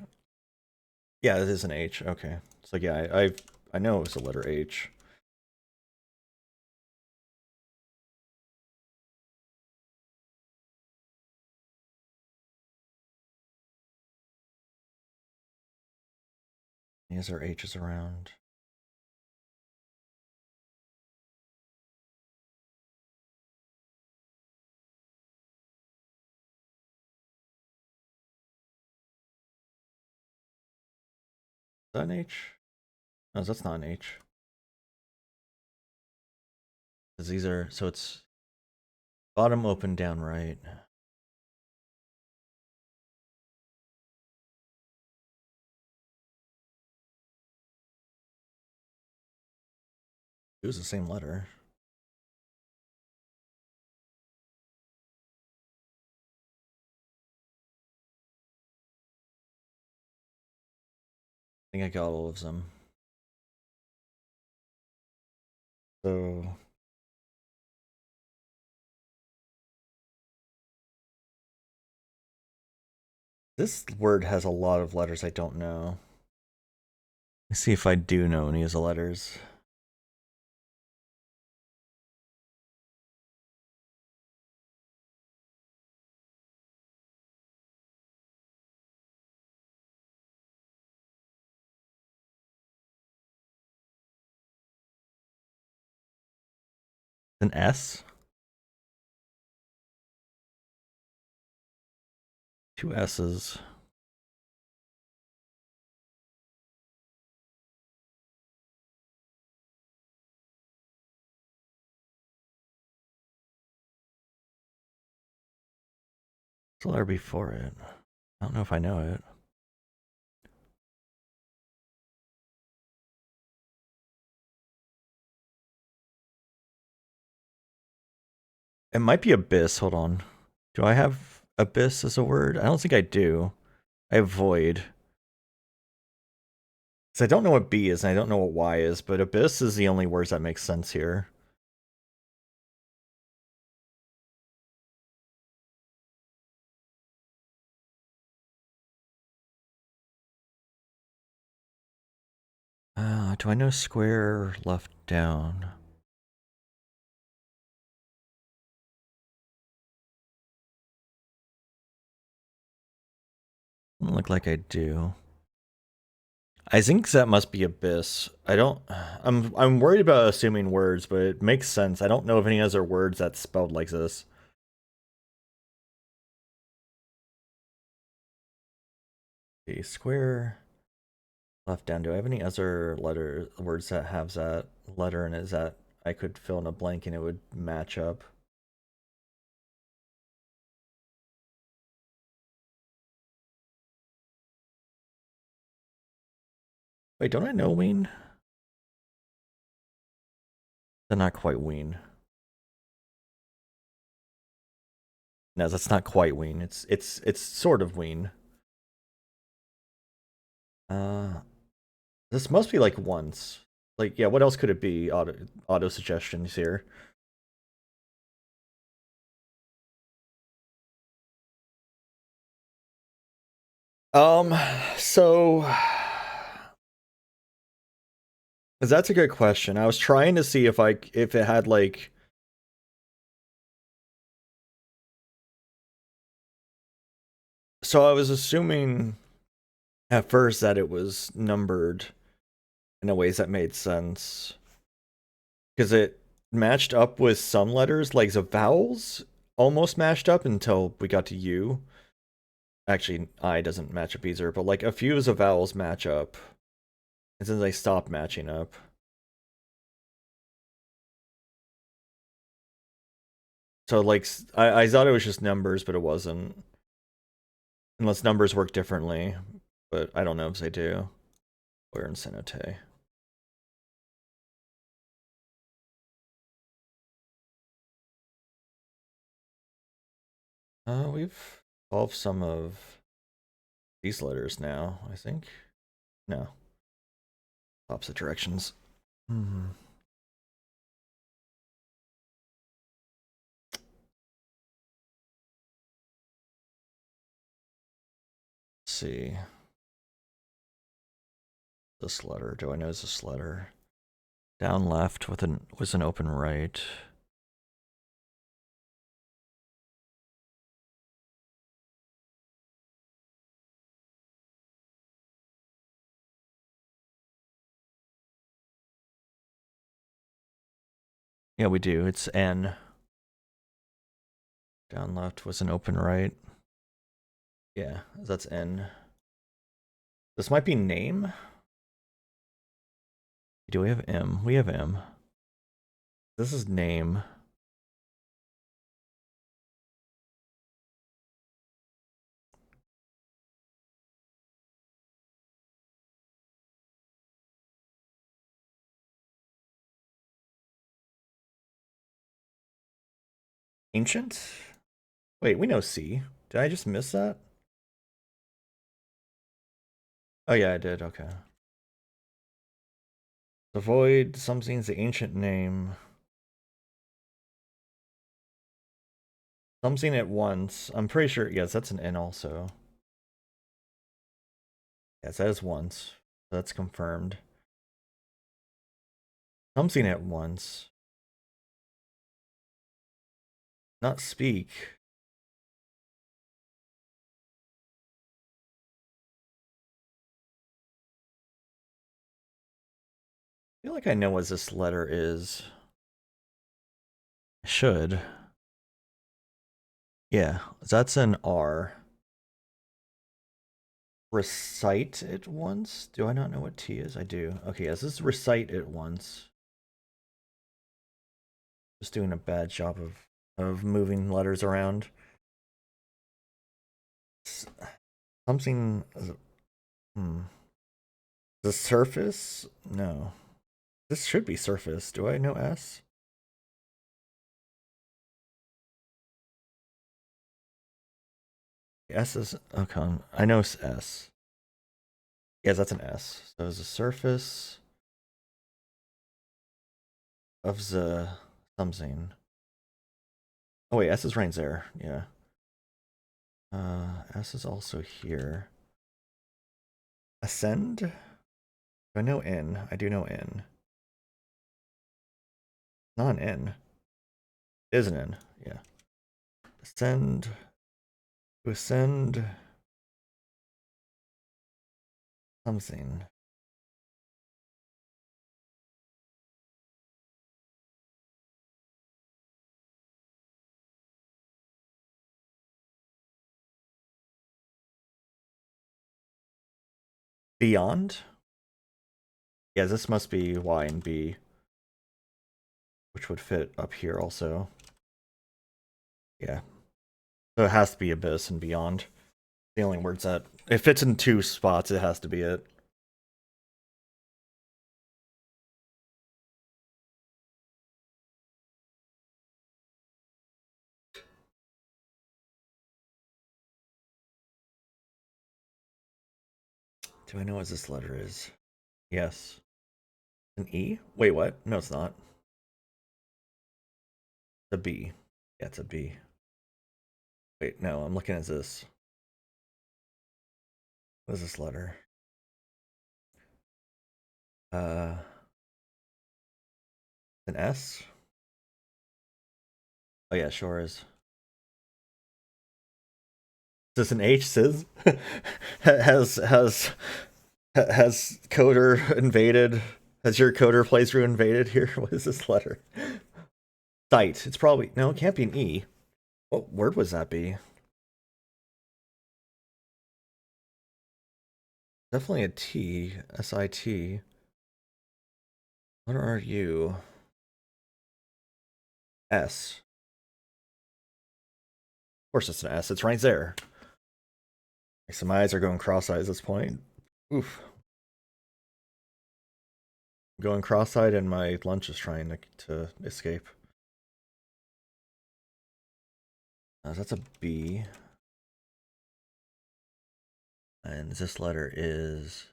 Yeah, it is an H. Okay. It's like yeah, I know it's a letter H. These are H's around. Is that an H? No, that's not an H. Because these are so it's bottom open down right. It was the same letter. I think I got all of them. So this word has a lot of letters I don't know. Let's see if I do know any of the letters. An S? Two S's. What's the letter before it? I don't know if I know it. It might be abyss. Hold on. Do I have abyss as a word? I don't think I do. I have void. So I don't know what B is and I don't know what Y is, but abyss is the only words that make sense here. Do I know square left down? Doesn't look like I do. I think that must be abyss. I'm worried about assuming words, but it makes sense. I don't know of any other words that's spelled like this. Okay, square left down. Do I have any other words that have that letter in it that I could fill in a blank and it would match up? Wait, don't I know ween? They're not quite ween. No, that's not quite ween. It's sort of ween. This must be like once. Like, yeah, what else could it be? Auto suggestions here. So that's a good question. I was trying to see if it had like so I was assuming at first that it was numbered in a ways that made sense. Because it matched up with some letters, like the vowels almost matched up until we got to U. Actually, I doesn't match up either, but like a few of the vowels match up. And then they stop matching up. So like I thought it was just numbers, but it wasn't. Unless numbers work differently, but I don't know if they do. We're in Cenote. We've solved some of these letters now, I think. No. Opposite directions. Hmm. Let's see. This letter. Do I know this letter? Down left with an open right. Yeah, we do. It's N. Down left was an open right. Yeah, that's N. This might be name. Do we have M? We have M. This is name. Ancient? Wait, we know C. Did I just miss that? Oh yeah, I did. Okay. The void, something's the ancient name. Something at once. I'm pretty sure. Yes, that's an N also. Yes, that is once. That's confirmed. Something at once. Not speak. I feel like I know what this letter is. I should. Yeah, that's an R. Recite it once? Do I not know what T is? I do. Okay, yes, this is recite it once. Just doing a bad job of moving letters around. Something. Hmm. The surface? No. This should be surface. Do I know S? S is okay. I know it's S. Yes, that's an S. So it's the surface of the something. Oh wait, S is right there. Yeah. S is also here. Ascend? Do I know N? I do know N. Not an N. It is an N. Yeah. Ascend. To ascend something. Beyond? Yeah, this must be Y and B, which would fit up here also. Yeah. So it has to be abyss and beyond. The only words that it fits in two spots, it has to be it. Do I know what this letter is? Yes. An E? Wait, what? No, it's not. A B. Yeah, it's a B. Wait, no, I'm looking at this. What is this letter? Uh, an S? Oh yeah, sure is. Is this an H, Sis? Has Coder invaded? Has your Coder playthrough invaded here? What is this letter? Site. It's probably no, it can't be an E. What word was that be? Definitely a T. S-I-T. What are you? S. Of course it's an S. It's right there. So my eyes are going cross-eyed at this point. Oof. I'm going cross-eyed and my lunch is trying to escape. That's a B. And this letter is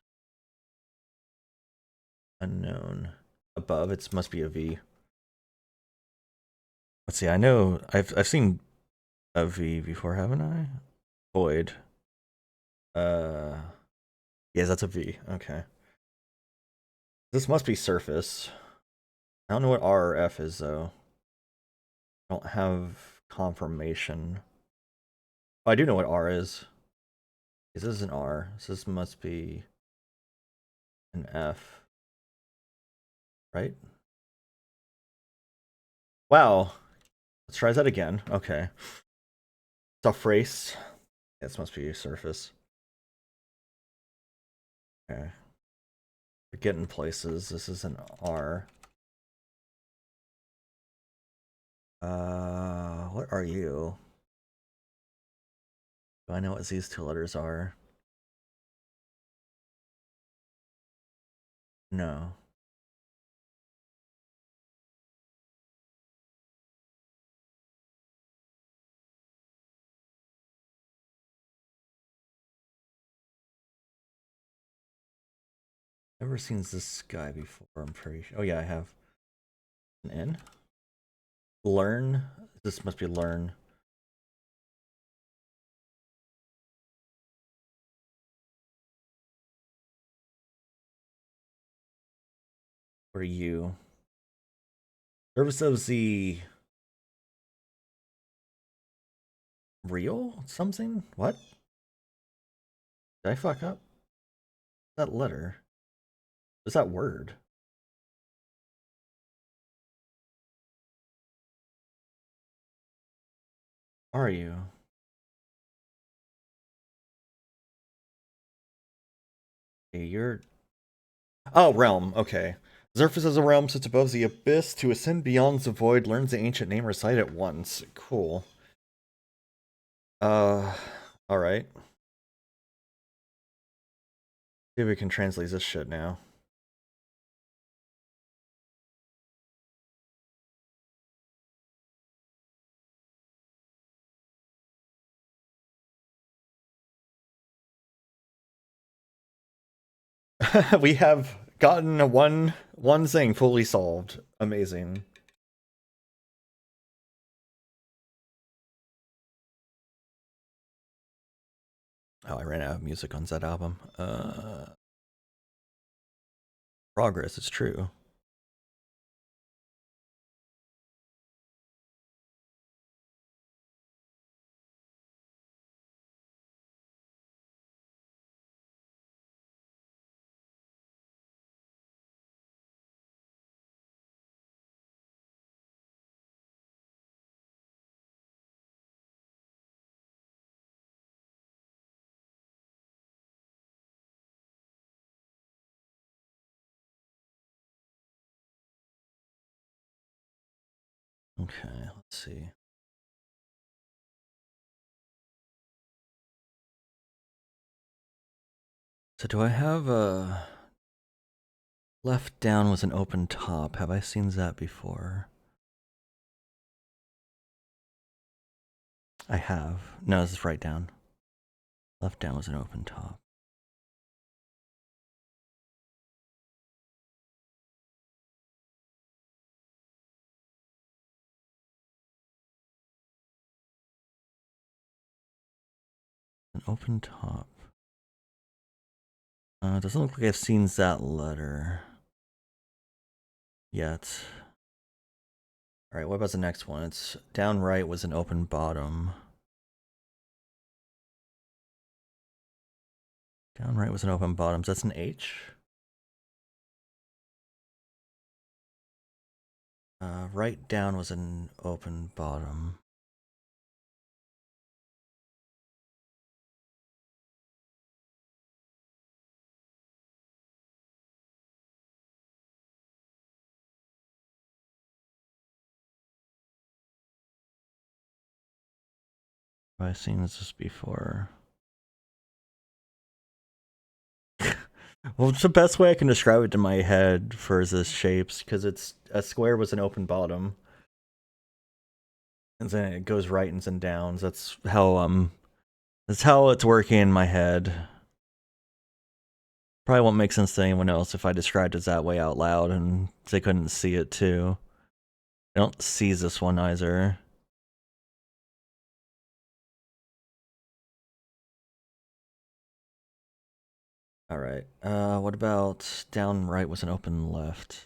unknown. Above, it must be a V. Let's see, I know I've seen a V before, haven't I? Void. Yes, that's a V. Okay. This must be surface. I don't know what R or F is though. I don't have confirmation. Oh, I do know what R is. This is an R. So this must be an F. Right? Wow. Let's try that again. Okay. Tough race. This must be a surface. Okay. We're getting places. This is an R. What are you? Do I know what these two letters are? No. Never seen this guy before, I'm pretty sure. Oh yeah, I have. An N? Learn? This must be learn. What are you? Service of the real something? What? Did I fuck up? That letter? What's that word? Are you? Okay, you're. Oh, realm. Okay. Xerphus is a realm sits above the abyss. To ascend beyond the void, learns the ancient name, recite it once. Cool. Alright. See if we can translate this shit now. We have gotten one thing fully solved. Amazing. Oh, I ran out of music on that album. Progress, it's true. Okay, let's see. So do I have a left down with an open top? Have I seen that before? I have. No, this is right down. Left down was an open top. An open top. It doesn't look like I've seen that letter yet. Alright, what about the next one? It's down right was an open bottom. Down right was an open bottom. That's an H? Right down was an open bottom. Have I seen this before? Well, it's the best way I can describe it to my head for this shapes, because it's a square with an open bottom. And then it goes right and then downs. That's how it's working in my head. Probably won't make sense to anyone else if I described it that way out loud and they couldn't see it too. I don't see this one either. Alright, what about down right was an open left?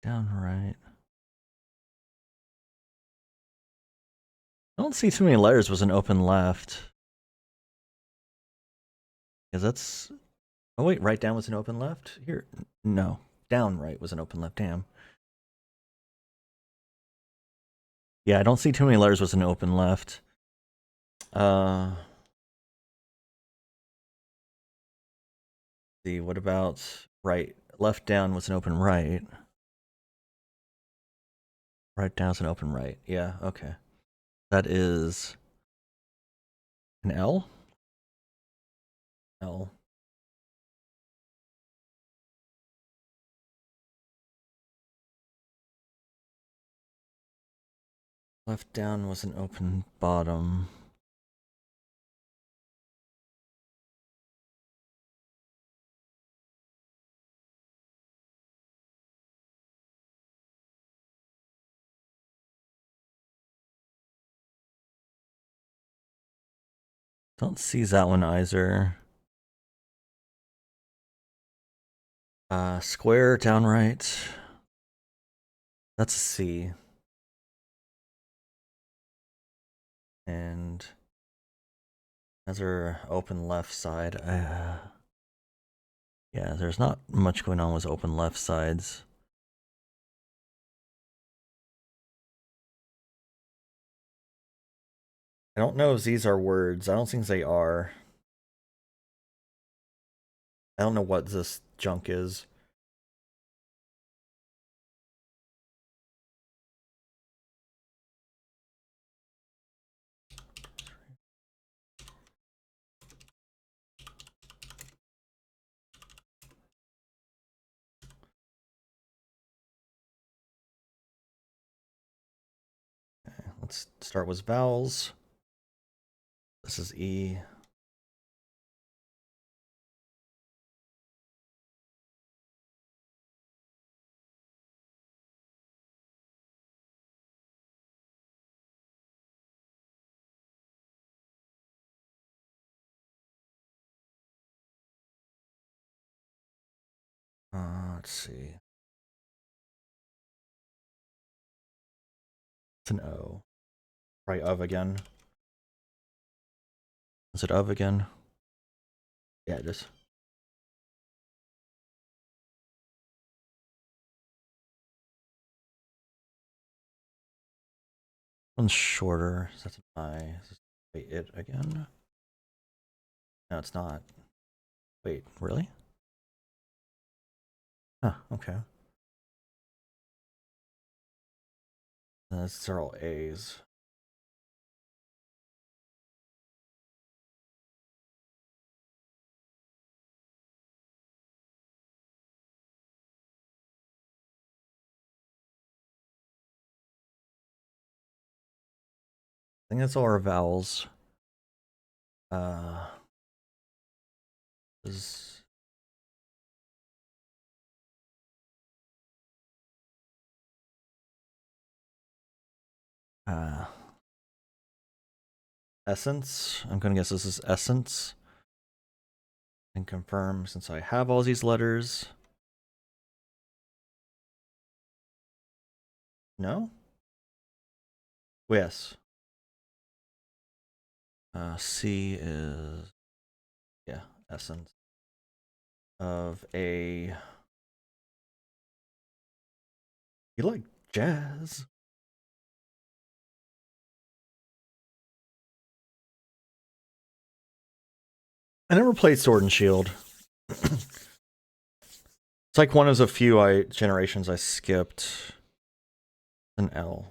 Down right. I don't see too many letters was an open left. Because that's... Oh wait, right down was an open left? Here, no. Down right was an open left, damn. Yeah, I don't see too many letters was an open left. See, what about right? Left down was an open right. Right down's an open right. Yeah, okay. That is an L? L. Left down was an open bottom. Don't see that one either. Square downright. That's a C. And as our open left side, yeah, there's not much going on with open left sides. I don't know if these are words. I don't think they are. I don't know what this junk is. Okay, let's start with vowels. This is E. Let's see. It's an O. Probably of again. Is it of again? Yeah, it is. One's shorter. So that's an I. Wait, it again? No, it's not. Wait, really? Huh, okay. These are all A's. I think that's all our vowels. Is essence. I'm gonna guess this is essence. And confirm since I have all these letters. No? Yes. C is, yeah, essence of a. You like jazz? I never played Sword and Shield. It's like one of the few generations I skipped. An L.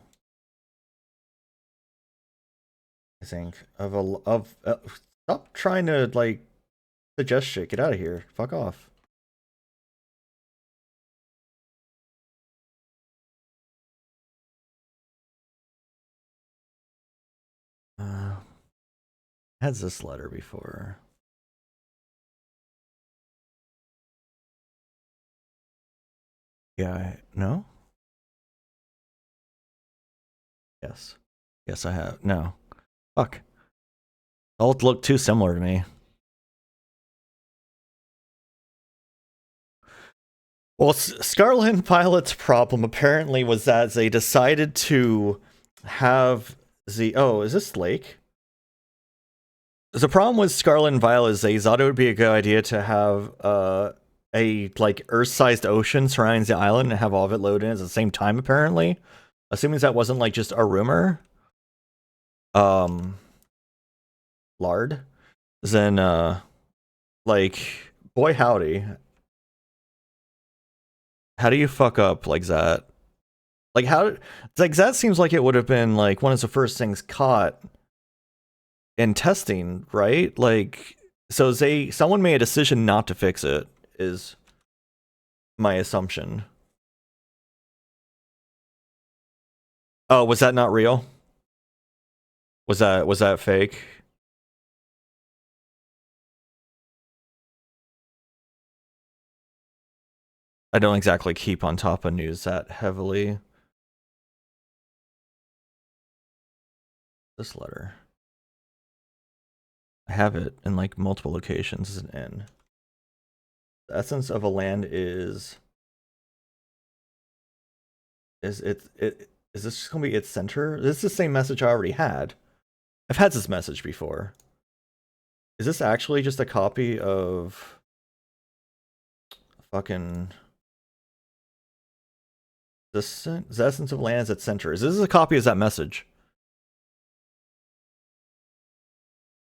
I think stop trying to like suggest shit. Get out of here. Fuck off. Had this letter before. Yeah, no? Yes. Yes, I have. No. Fuck. All look too similar to me. Well, Scarlet Violet's problem apparently was that they decided to have the. Oh, is this Lake? The problem with Scarlet and Violet is they thought it would be a good idea to have a like Earth-sized ocean surrounding the island and have all of it load in at the same time. Apparently, assuming that wasn't like just a rumor. Lard. Then like boy howdy. How do you fuck up like that? Like how? Like that seems like it would have been like one of the first things caught in testing, right? Like, so someone made a decision not to fix it. Is my assumption. Oh, was that not real? Was that fake? I don't exactly keep on top of news that heavily. This letter. I have it in like multiple locations as an N. The essence of a land is is this just gonna be its center? This is the same message I already had. I've had this message before. Is this actually just a copy of fucking this? The essence of land is its center. Is this a copy of that message?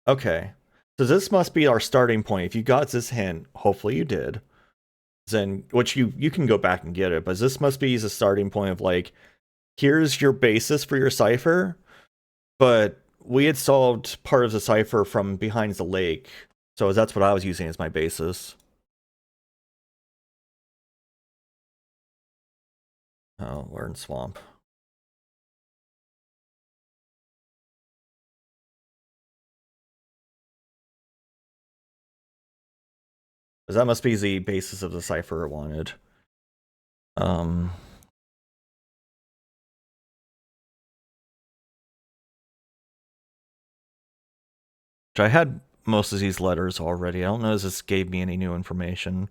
Okay. So this must be our starting point. If you got this hint, hopefully you did. Then which you can go back and get it, but this must be the starting point of like, here's your basis for your cipher, but we had solved part of the cipher from behind the lake, so that's what I was using as my basis. Oh, we're in swamp. Because that must be the basis of the cipher it wanted. I had most of these letters already. I don't know if this gave me any new information.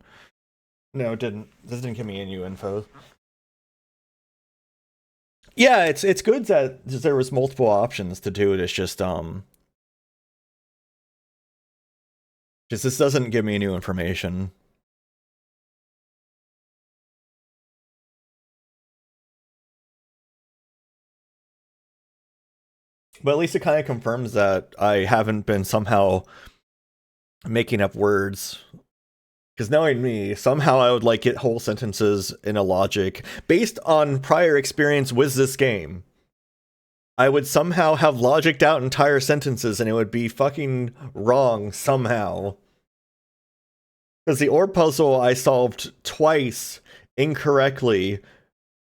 No, it didn't. This didn't give me any new info. Yeah, it's good that there was multiple options to do it. It's just this doesn't give me new information. But at least it kind of confirms that I haven't been somehow making up words. Because knowing me, somehow I would like get whole sentences in a logic based on prior experience with this game. I would somehow have logicked out entire sentences and it would be fucking wrong somehow. Because the orb puzzle I solved twice incorrectly,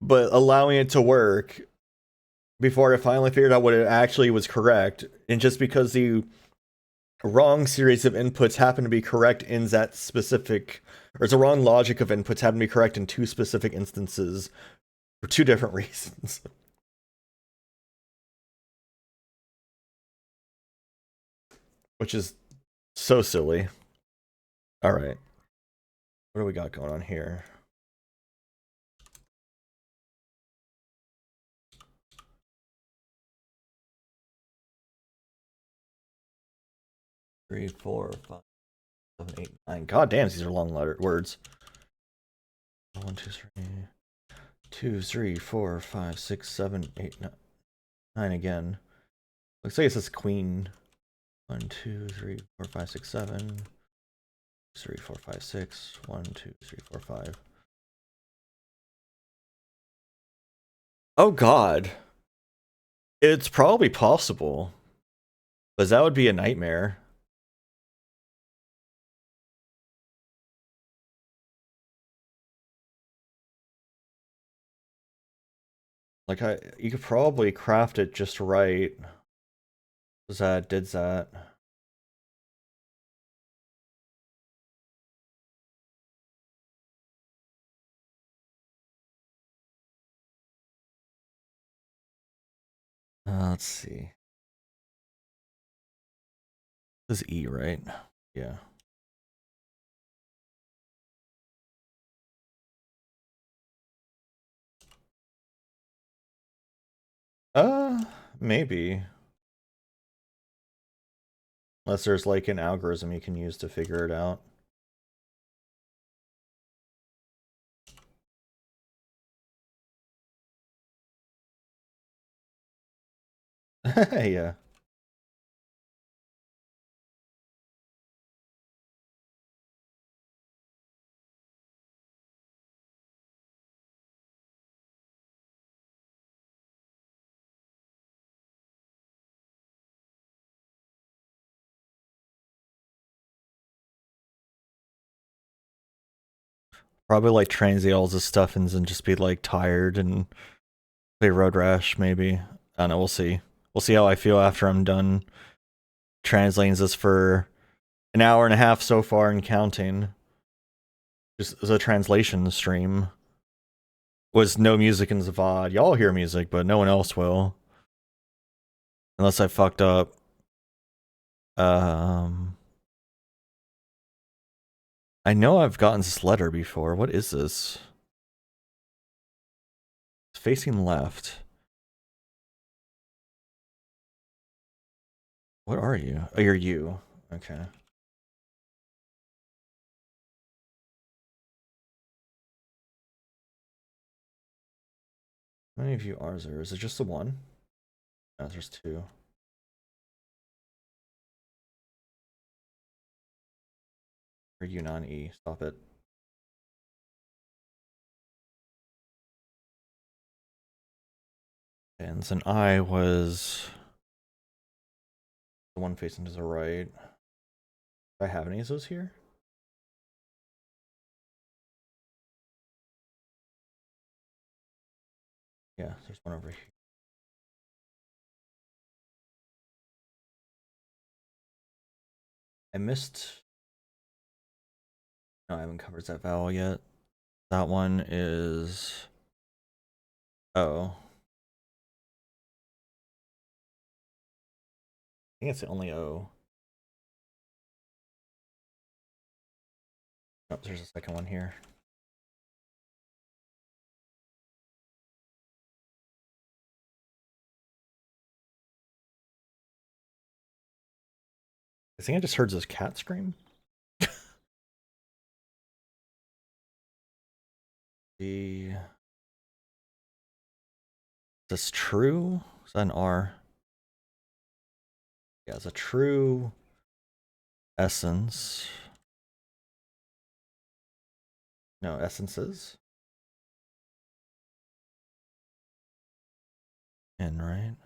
but allowing it to work before I finally figured out what it actually was correct. And just because the wrong series of inputs happen to be correct in that specific, or it's a wrong logic of inputs happen to be correct in two specific instances for two different reasons. Which is so silly. Alright. What do we got going on here? Three, 4, 5, 7, 8, 9. God damn, these are long words. 1, 2, 3. 2, 3, 4, 5, 6, 7, 8, 9 again. Looks like it says queen. 1, 2, 3, 4, 5, 6, 7. 3, 4, 5, 6. 1, 2, 3, 4, 5. Oh god. It's probably possible. But that would be a nightmare. Like, you could probably craft it just right. Was that, did that. Let's see. This is E, right? Yeah. Maybe. Unless there's like an algorithm you can use to figure it out. Yeah. Probably like translate all this stuff and then just be like tired and play Road Rash, maybe. I don't know, we'll see. We'll see how I feel after I'm done translating this for an hour and a half so far and counting. Just the translation stream was no music in the VOD. Y'all hear music, but no one else will. Unless I fucked up. Um, I know I've gotten this letter before. What is this? It's facing left. What are you? Oh, you're you. Okay. How many of you are there? Is it just the one? No, there's two. Or you non-E. Stop it. And then I was the one facing to the right. Do I have any of those here? Yeah, there's one over here. I missed. No, I haven't covered that vowel yet. That one is. Oh. I think it's the only O. Oh, there's a second one here. I think I just heard this cat scream. Is this true? Is that an R? Yeah, it's a true essence. No, essences. N, right?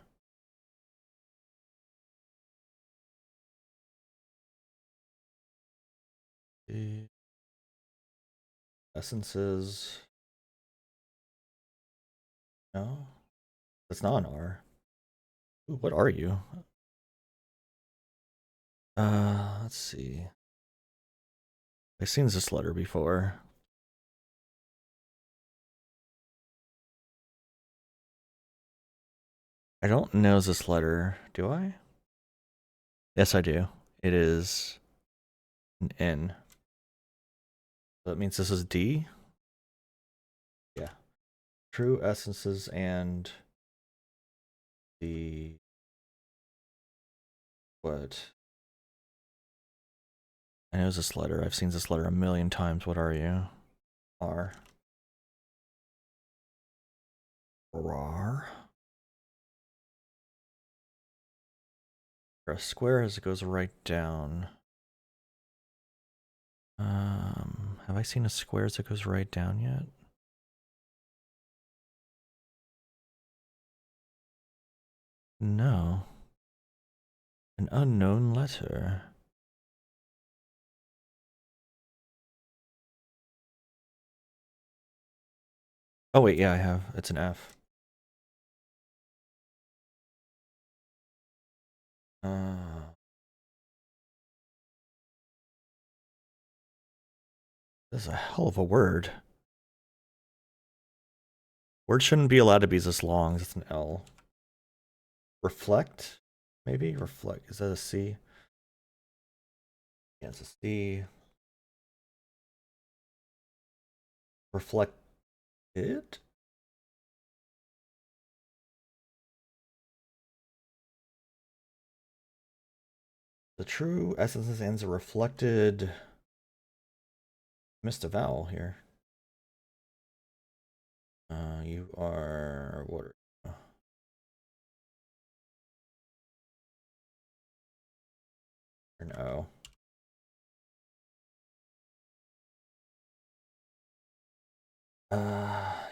The essences. No, it's not an R. Ooh, what are you? Let's see. I've seen this letter before. I don't know this letter. Do I? Yes, I do. It is an N. So that means this is D? Yeah. True essences and the what? I know this letter. I've seen this letter a million times. What are you? R. R. A square as it goes right down. Have I seen a square as it goes right down yet? No. An unknown letter. Oh wait, yeah, I have. It's an F. This is a hell of a word. Word shouldn't be allowed to be this long. It's an L. Reflect? Maybe? Reflect. Is that a C? Yeah, it's a C. Reflected? The true essence ends a reflected. Missed a vowel here. You are what? You're an O.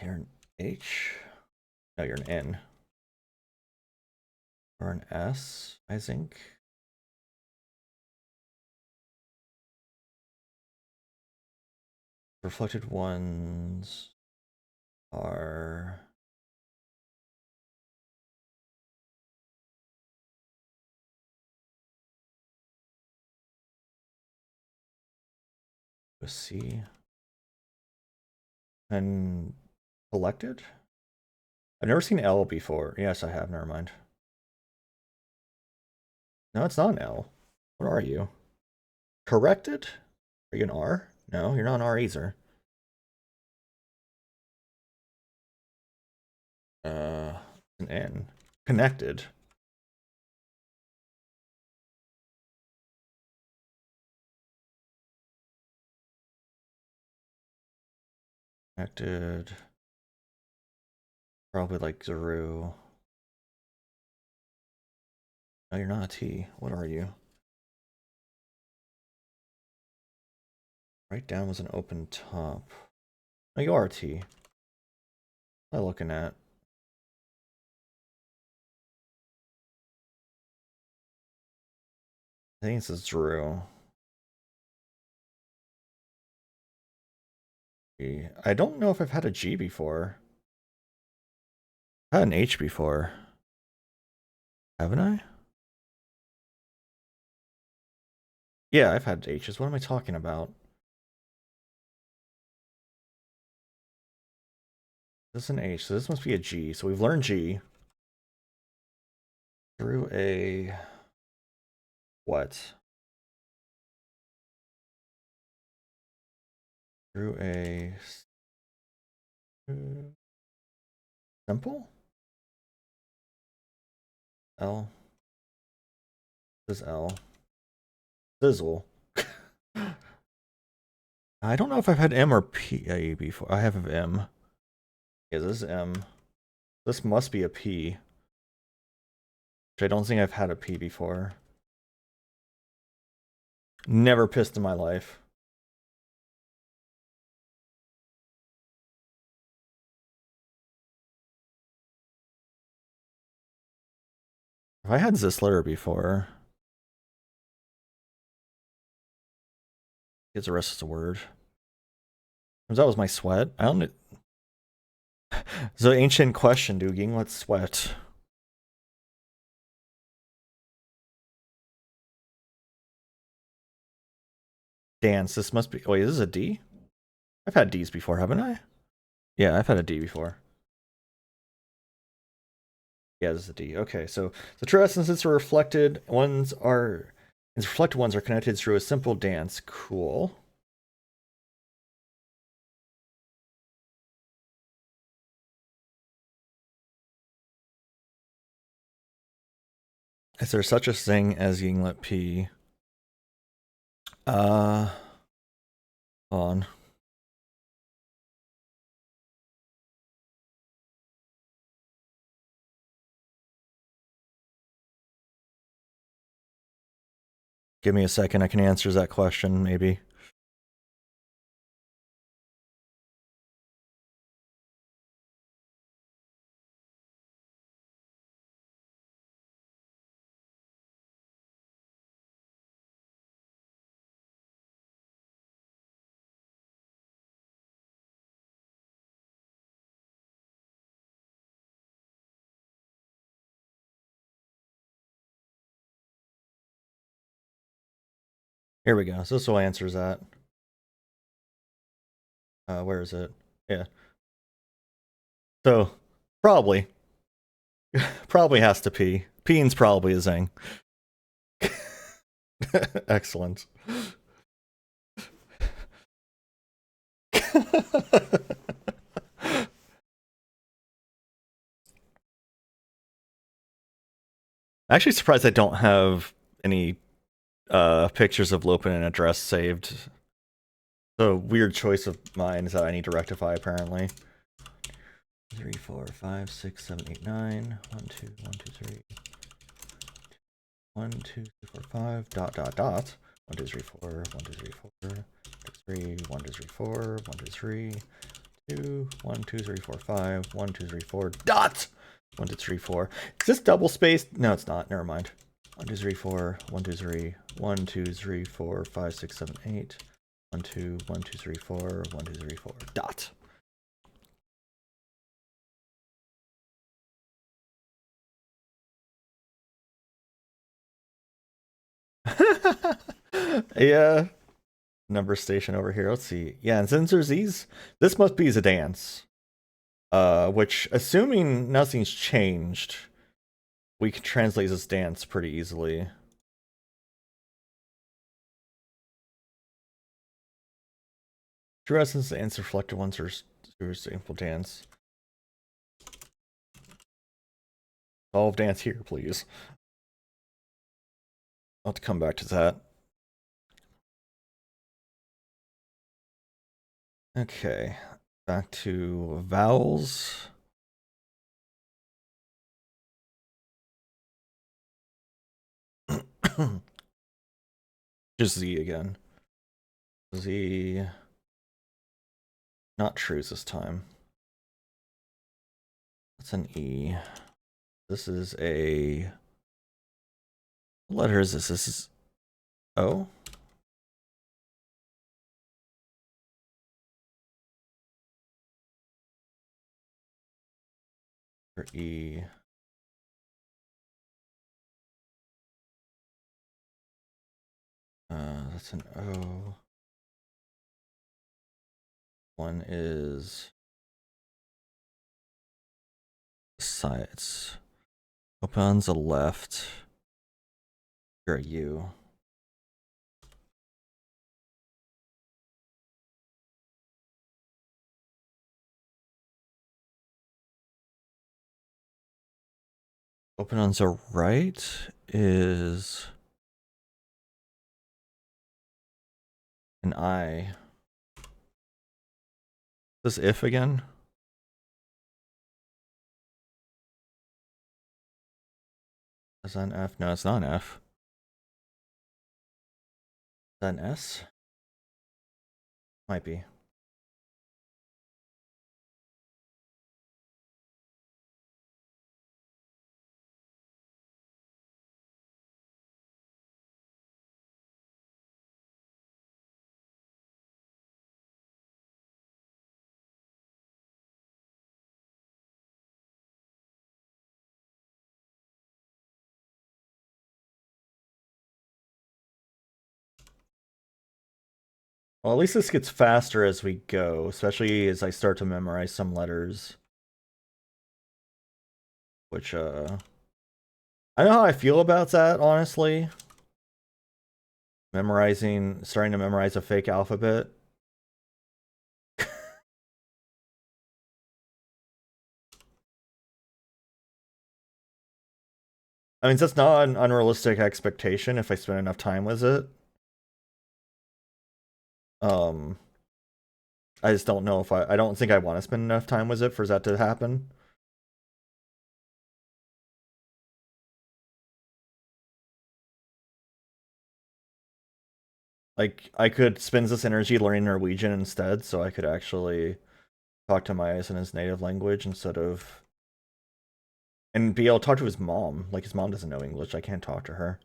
You're an H. No, you're an N. Or an S, I think. Reflected ones are. A C. And collected? I've never seen L before. Yes, I have. Never mind. No, it's not an L. What are you? Corrected? Are you an R? No, you're not an R either. An N. Connected. Connected. Probably like Zuru. No, you're not a T. What are you? Write down was an open top. No, you are a T. What am I looking at? I think this is Drew. I don't know if I've had a G before. I've had an H before. Haven't I? Yeah, I've had H's. What am I talking about? This is an H, so this must be a G. So we've learned G. Through a... what? Through a... simple? L. This is L. Sizzle. I don't know if I've had M or P A before. I have M. Yeah, this is M. This must be a P. Which I don't think I've had a P before. Never pissed in my life. Have I had Zisler before? It's the rest of the word. That was my sweat. I don't. It's an ancient question, Duging. What's sweat? Dance. This must be. Wait, this is a D? I've had D's before, haven't I? Yeah, I've had a D before. Yeah, this is a D. Okay, so the true essences are reflected. Reflected ones are connected through a simple dance. Cool. Is there such a thing as Yinglet P? On. Give me a second. I can answer that question, maybe. Here we go. So this will answer that. Where is it? Yeah. So, probably. Probably has to pee. Peeing's probably a zing. Excellent. Actually surprised I don't have any pictures of Lopin and address saved. The weird choice of mine is that I need to rectify, apparently. 3, 4, 5, 6, 7, 8, 9. 1, 2, 1, 2, 3. 1, 2, 3, 4, 5. Dot, dot, dot. 1, 2, 3, 4. 1, 2, 3, 4. 3, 1, 2, 3, 4. 1, 2, 3. 2, 1, 2, 3, 4, 5. 1, 2, 3, 4. Dot! 1, 2, 3, 4. Is this double spaced? No, it's not. Never mind. 1, 2, 3, 4. 1, 2, 3. 1, 2, 3, 4, 5, 6, 7, 8. 1, 2, 1, 2, 3, 4. 1, 2, 3, 4. Dot. Yeah. Number station over here. Let's see. Yeah, and since there's these, this must be a dance. Which, assuming nothing's changed, we can translate this dance pretty easily. True essence and reflected ones are simple dance. Solve dance here, please. I'll have to come back to that. Okay, back to vowels. Just Z again. Z. Not trues this time. That's an E. This is a... What letter is this? This is O? Or E? That's an O. One is... Sides. Open on the left. You're a U. Open on the right is an I. Is this if again? Is that an F? No, it's not an F. Is that an S? Might be. Well, at least this gets faster as we go, especially as I start to memorize some letters. Which, I know how I feel about that, honestly. Starting to memorize a fake alphabet. I mean, that's not an unrealistic expectation if I spend enough time with it. I just don't know if I don't think I want to spend enough time with it for that to happen. Like, I could spend this energy learning Norwegian instead, so I could actually talk to Myas in his native language instead of... And be able to talk to his mom. Like, his mom doesn't know English, I can't talk to her.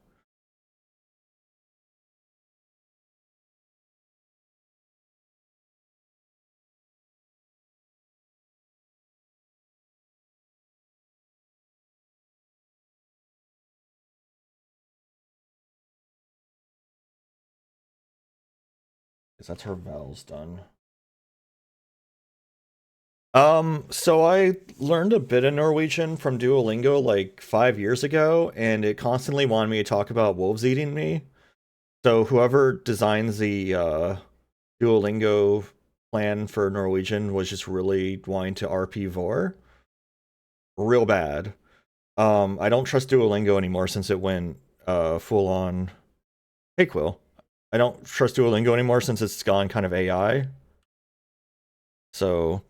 Because that's her vowels done. So I learned a bit of Norwegian from Duolingo like 5 years ago, and it constantly wanted me to talk about wolves eating me. So whoever designs the Duolingo plan for Norwegian was just really wanting to RP Vor. Real bad. I don't trust Duolingo anymore since it went full on. Hey Quill. I don't trust Duolingo anymore since it's gone kind of AI. So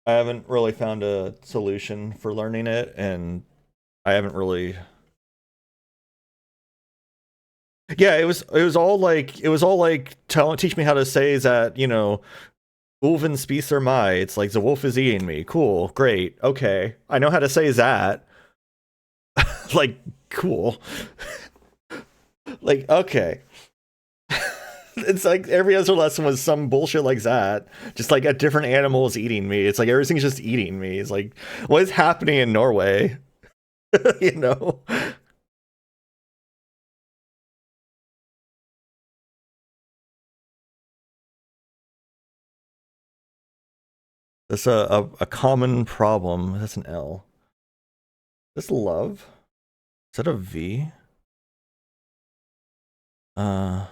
I haven't really found a solution for learning it, and I haven't really. Yeah, it was all like teach me how to say that, you know, Ulven spiser mai. It's like the wolf is eating me. Cool, great, okay. I know how to say that. Like, cool. Like, okay. It's like every other lesson was some bullshit like that. Just like a different animal is eating me. It's like everything's just eating me. It's like, what is happening in Norway? You know? That's a common problem. That's an L. This love? Is that a V? Uh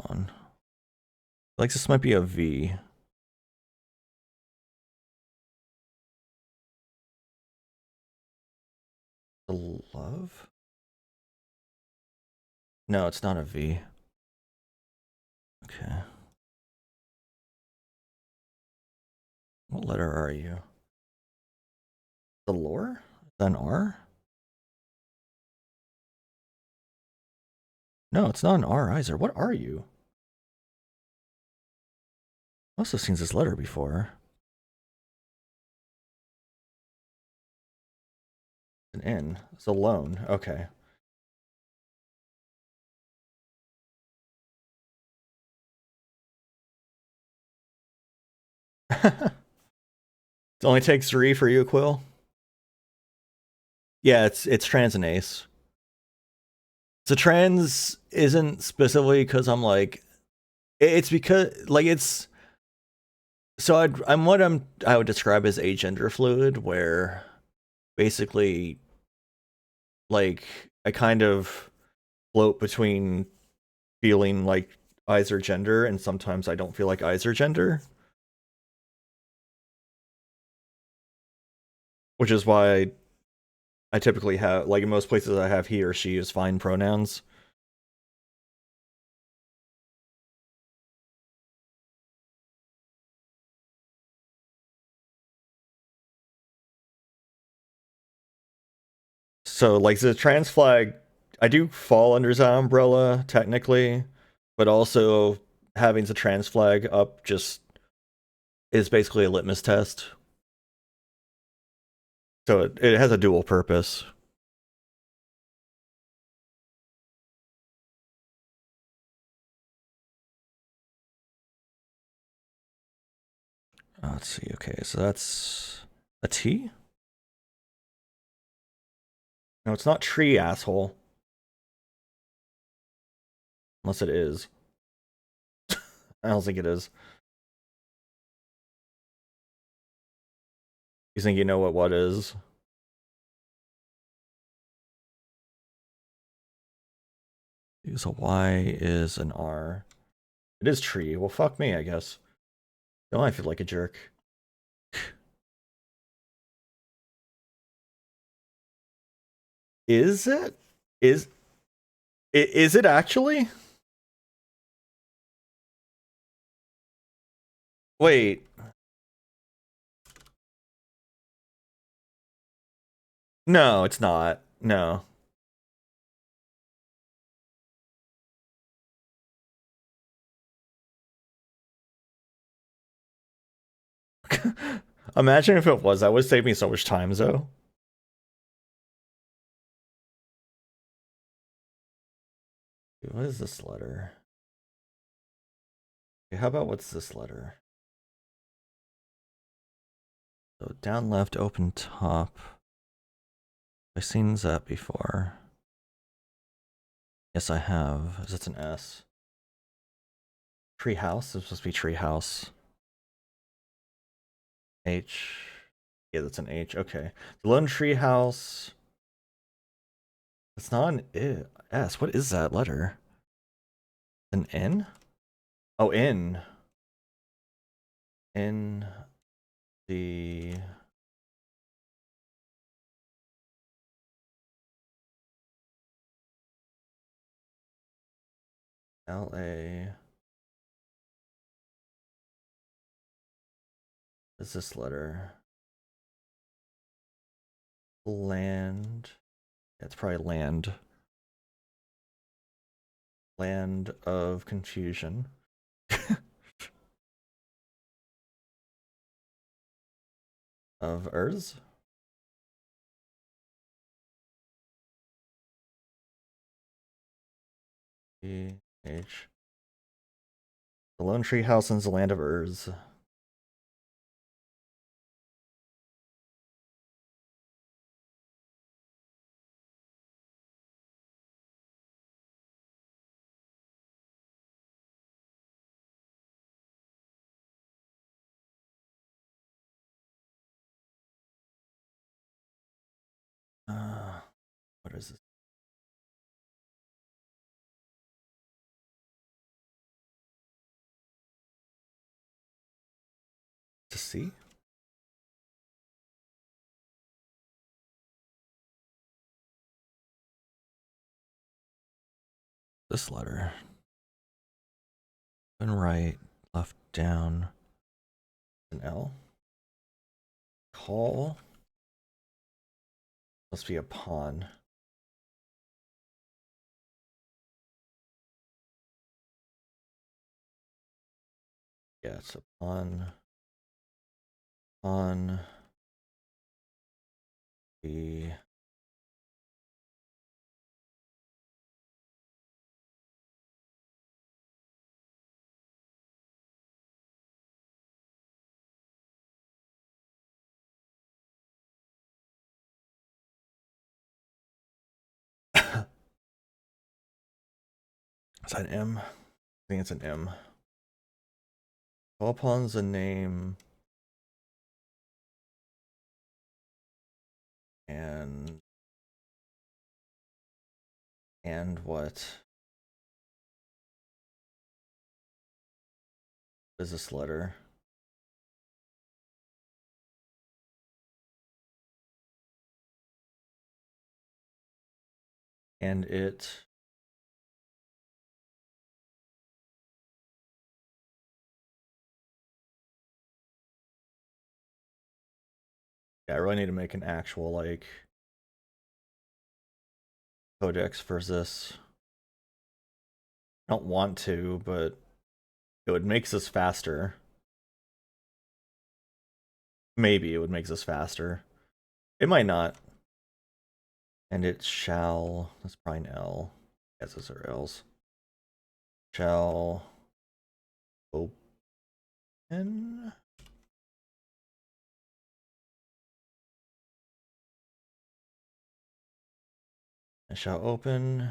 on. Like this might be a V. The love? No, it's not a V. Okay. What letter are you? The lore? Is that an R? No, it's not an R either. What are you? Must have seen this letter before. An N. It's a loan. Okay. It only takes 3 for you, Quill. Yeah, it's trans and ace. So trans isn't specifically because I'm like, it's because like it's. So I would describe as agender fluid, where basically, like I kind of float between feeling like either gender, and sometimes I don't feel like either gender, which is why I typically have, like in most places, I have he or she as fine pronouns. So like the trans flag, I do fall under that umbrella technically, but also having the trans flag up just is basically a litmus test. So it has a dual purpose. Let's see. Okay, so that's a T? No, it's not tree, asshole. Unless it is. I don't think it is. You think you know what is? So Y is an R. It is tree. Well, fuck me, I guess. Don't I feel like a jerk? Is it? Is is it actually? Wait. No, it's not. No. Imagine if it was. That would save me so much time, though. What is this letter? Okay, how about what's this letter? So down left, open top. I've seen that before. Yes, I have. Is it an S? Tree house? It's supposed to be tree house. H. Yeah, that's an H. Okay. The lone tree house. It's not an S. What is that letter? An N? Oh, N. N. The. LA. Is this letter? Land. Yeah, it's probably land. Land of confusion. Of Urs? H. The Lone Tree House in the Land of Urs. What is this? C? This letter. And right, left, down. An L. Call. Must be a pawn. Yeah, it's a pawn. On the is that an M? I think it's an M. Call pawn's a name. And what is this letter? And it yeah, I really need to make an actual like codex for this. I don't want to, but it would make this faster. Maybe it would make this faster. It might not. And it shall, that's probably an L. Yes, those are L's. Shall open. It shall open.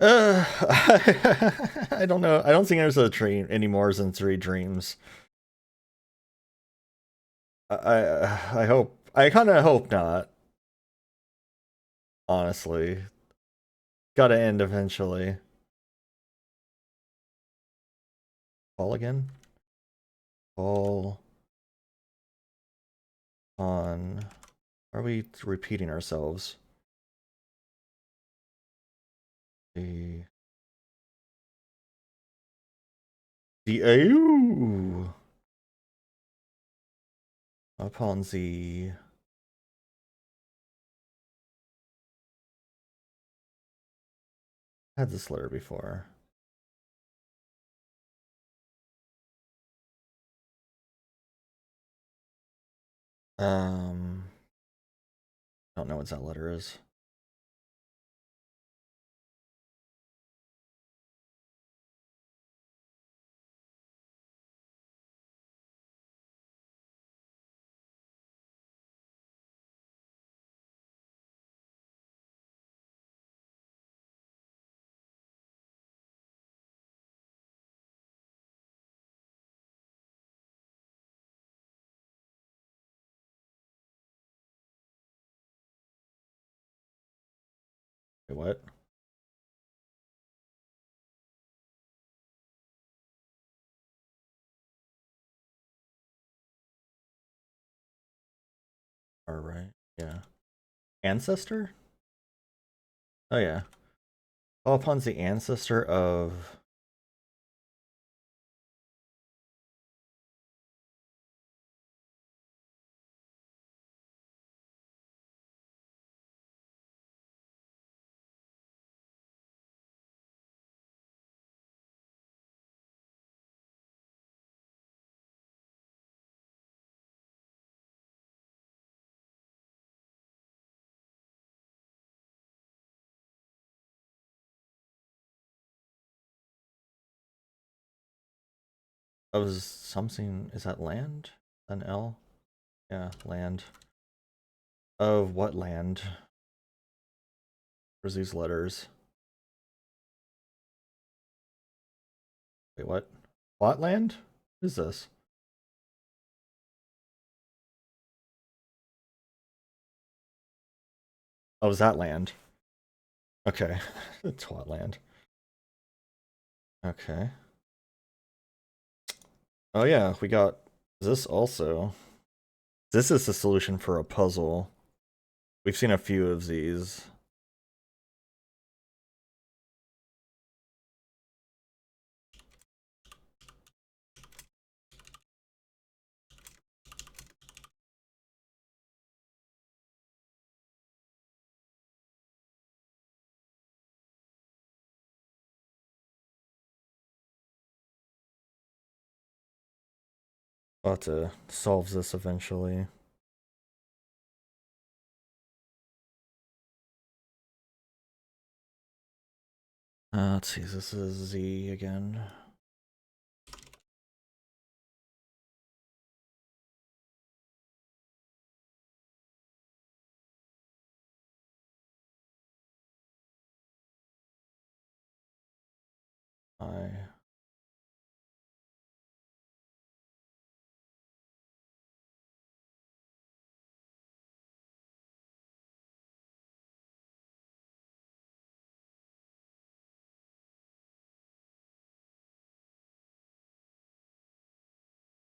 I don't know. I don't think there's a dream any more than 3 dreams. I hope. I kind of hope not. Honestly, gotta end eventually. Call again. Call on. Are we repeating ourselves? The AU upon the had this letter before. Don't know what that letter is. Wait, what? All right. Yeah. Ancestor? Oh yeah. Call upon the ancestor of something. Is that land? An L? Yeah, land. Of what land? Where's these letters? Wait, what? What land? What is this? Oh, is that land? Okay. Twatland. Okay. Oh yeah, we got this also. This is the solution for a puzzle. We've seen a few of these. I'll have to solve this eventually. Let's see, this is Z again. I.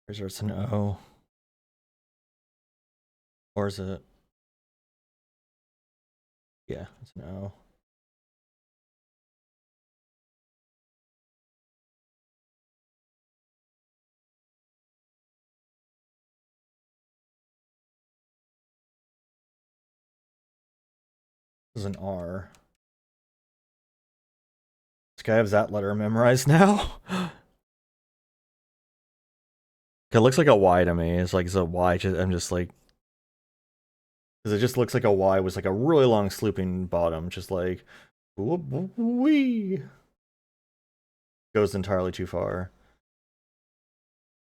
Is there an O? Or is it? Yeah, it's an O. This is an R. This guy has that letter memorized now? It looks like a Y to me. It's like, it's a Y. I'm just like, because it just looks like a Y with like a really long slooping bottom, just like, wee. Goes entirely too far.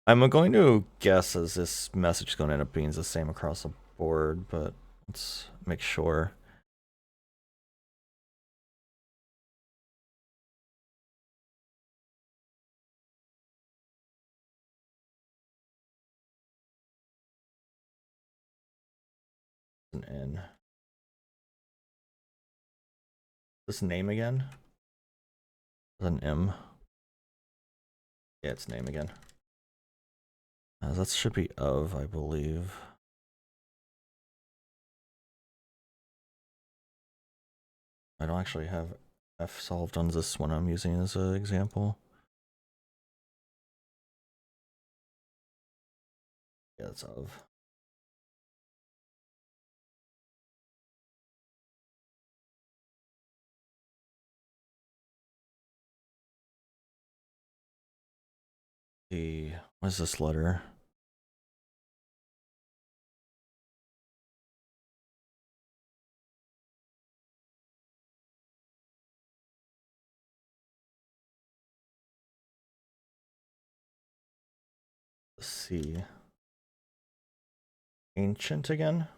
I'm going to guess as this message is going to end up being the same across the board, but let's make sure. An N. This name again? An M. Yeah, it's name again. That should be of, I believe. I don't actually have F solved on this one I'm using as an example. Yeah, it's of. What is this letter? C. Ancient again?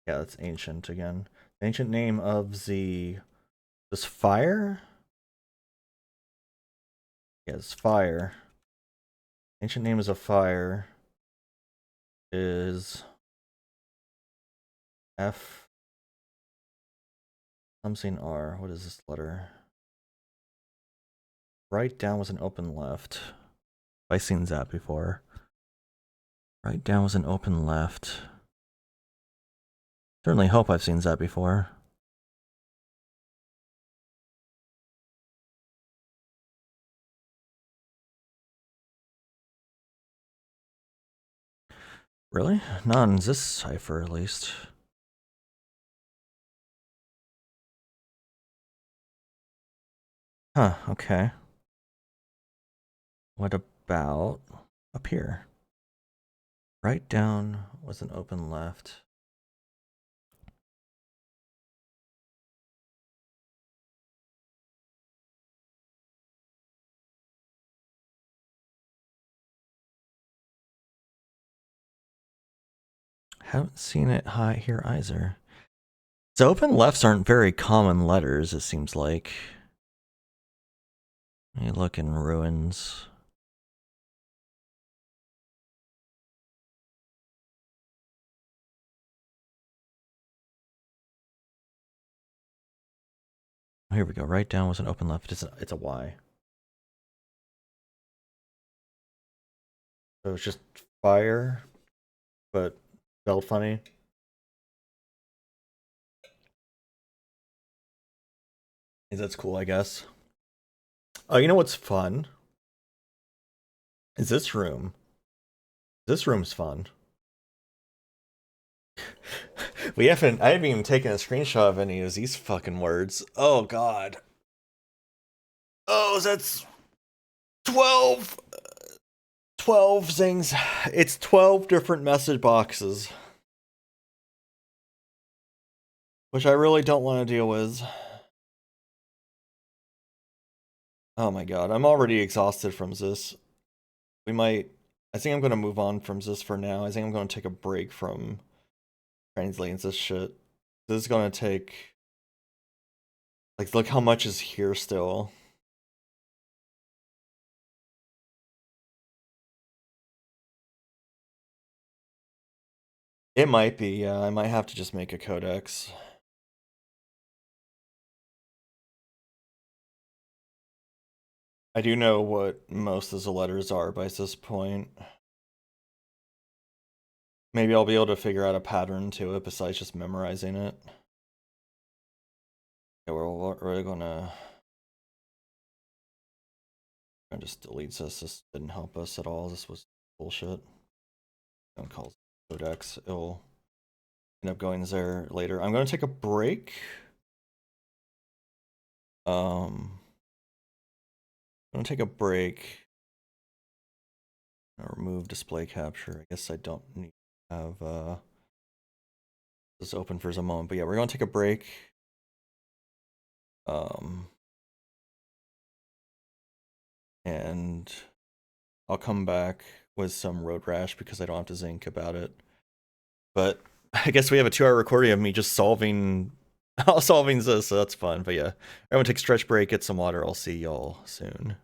Yeah, that's ancient again. The ancient name of the... This fire? Yes, fire. Ancient name is a fire. Is... F... I'm saying R. What is this letter? Right down was an open left. I've seen that before. Right down was an open left. Certainly hope I've seen that before. Really? Not in this cipher, at least. Huh, okay. What about up here? Right down was an open left. Haven't seen it high here either. So open lefts aren't very common letters, it seems like. You look in ruins. Oh, here we go. Right down was an open left. It's a Y. So it's just fire, but spelled funny. That's cool, I guess. Oh, you know what's fun? Is this room. This room's fun. I haven't even taken a screenshot of any of these fucking words. Oh god. Oh, that's 12 things. It's 12 different message boxes. Which I really don't want to deal with. Oh my god, I'm already exhausted from this. I think I'm going to move on from this for now. I think I'm going to take a break from translating this shit. This is going to take... Like, look how much is here still. It might be, yeah. I might have to just make a codex. I do know what most of the letters are by this point. Maybe I'll be able to figure out a pattern to it besides just memorizing it. Yeah, we're gonna just delete this. This didn't help us at all. This was bullshit. Don't call it codex. It'll end up going there later. I'm gonna take a break. I'm gonna take a break. I'll remove display capture. I guess I don't need to have this open for a moment. But yeah, we're gonna take a break. And I'll come back with some road rash because I don't have to think about it. But I guess we have a 2-hour recording of me just solving this, so that's fun. But yeah, I'm gonna take a stretch break, get some water. I'll see y'all soon.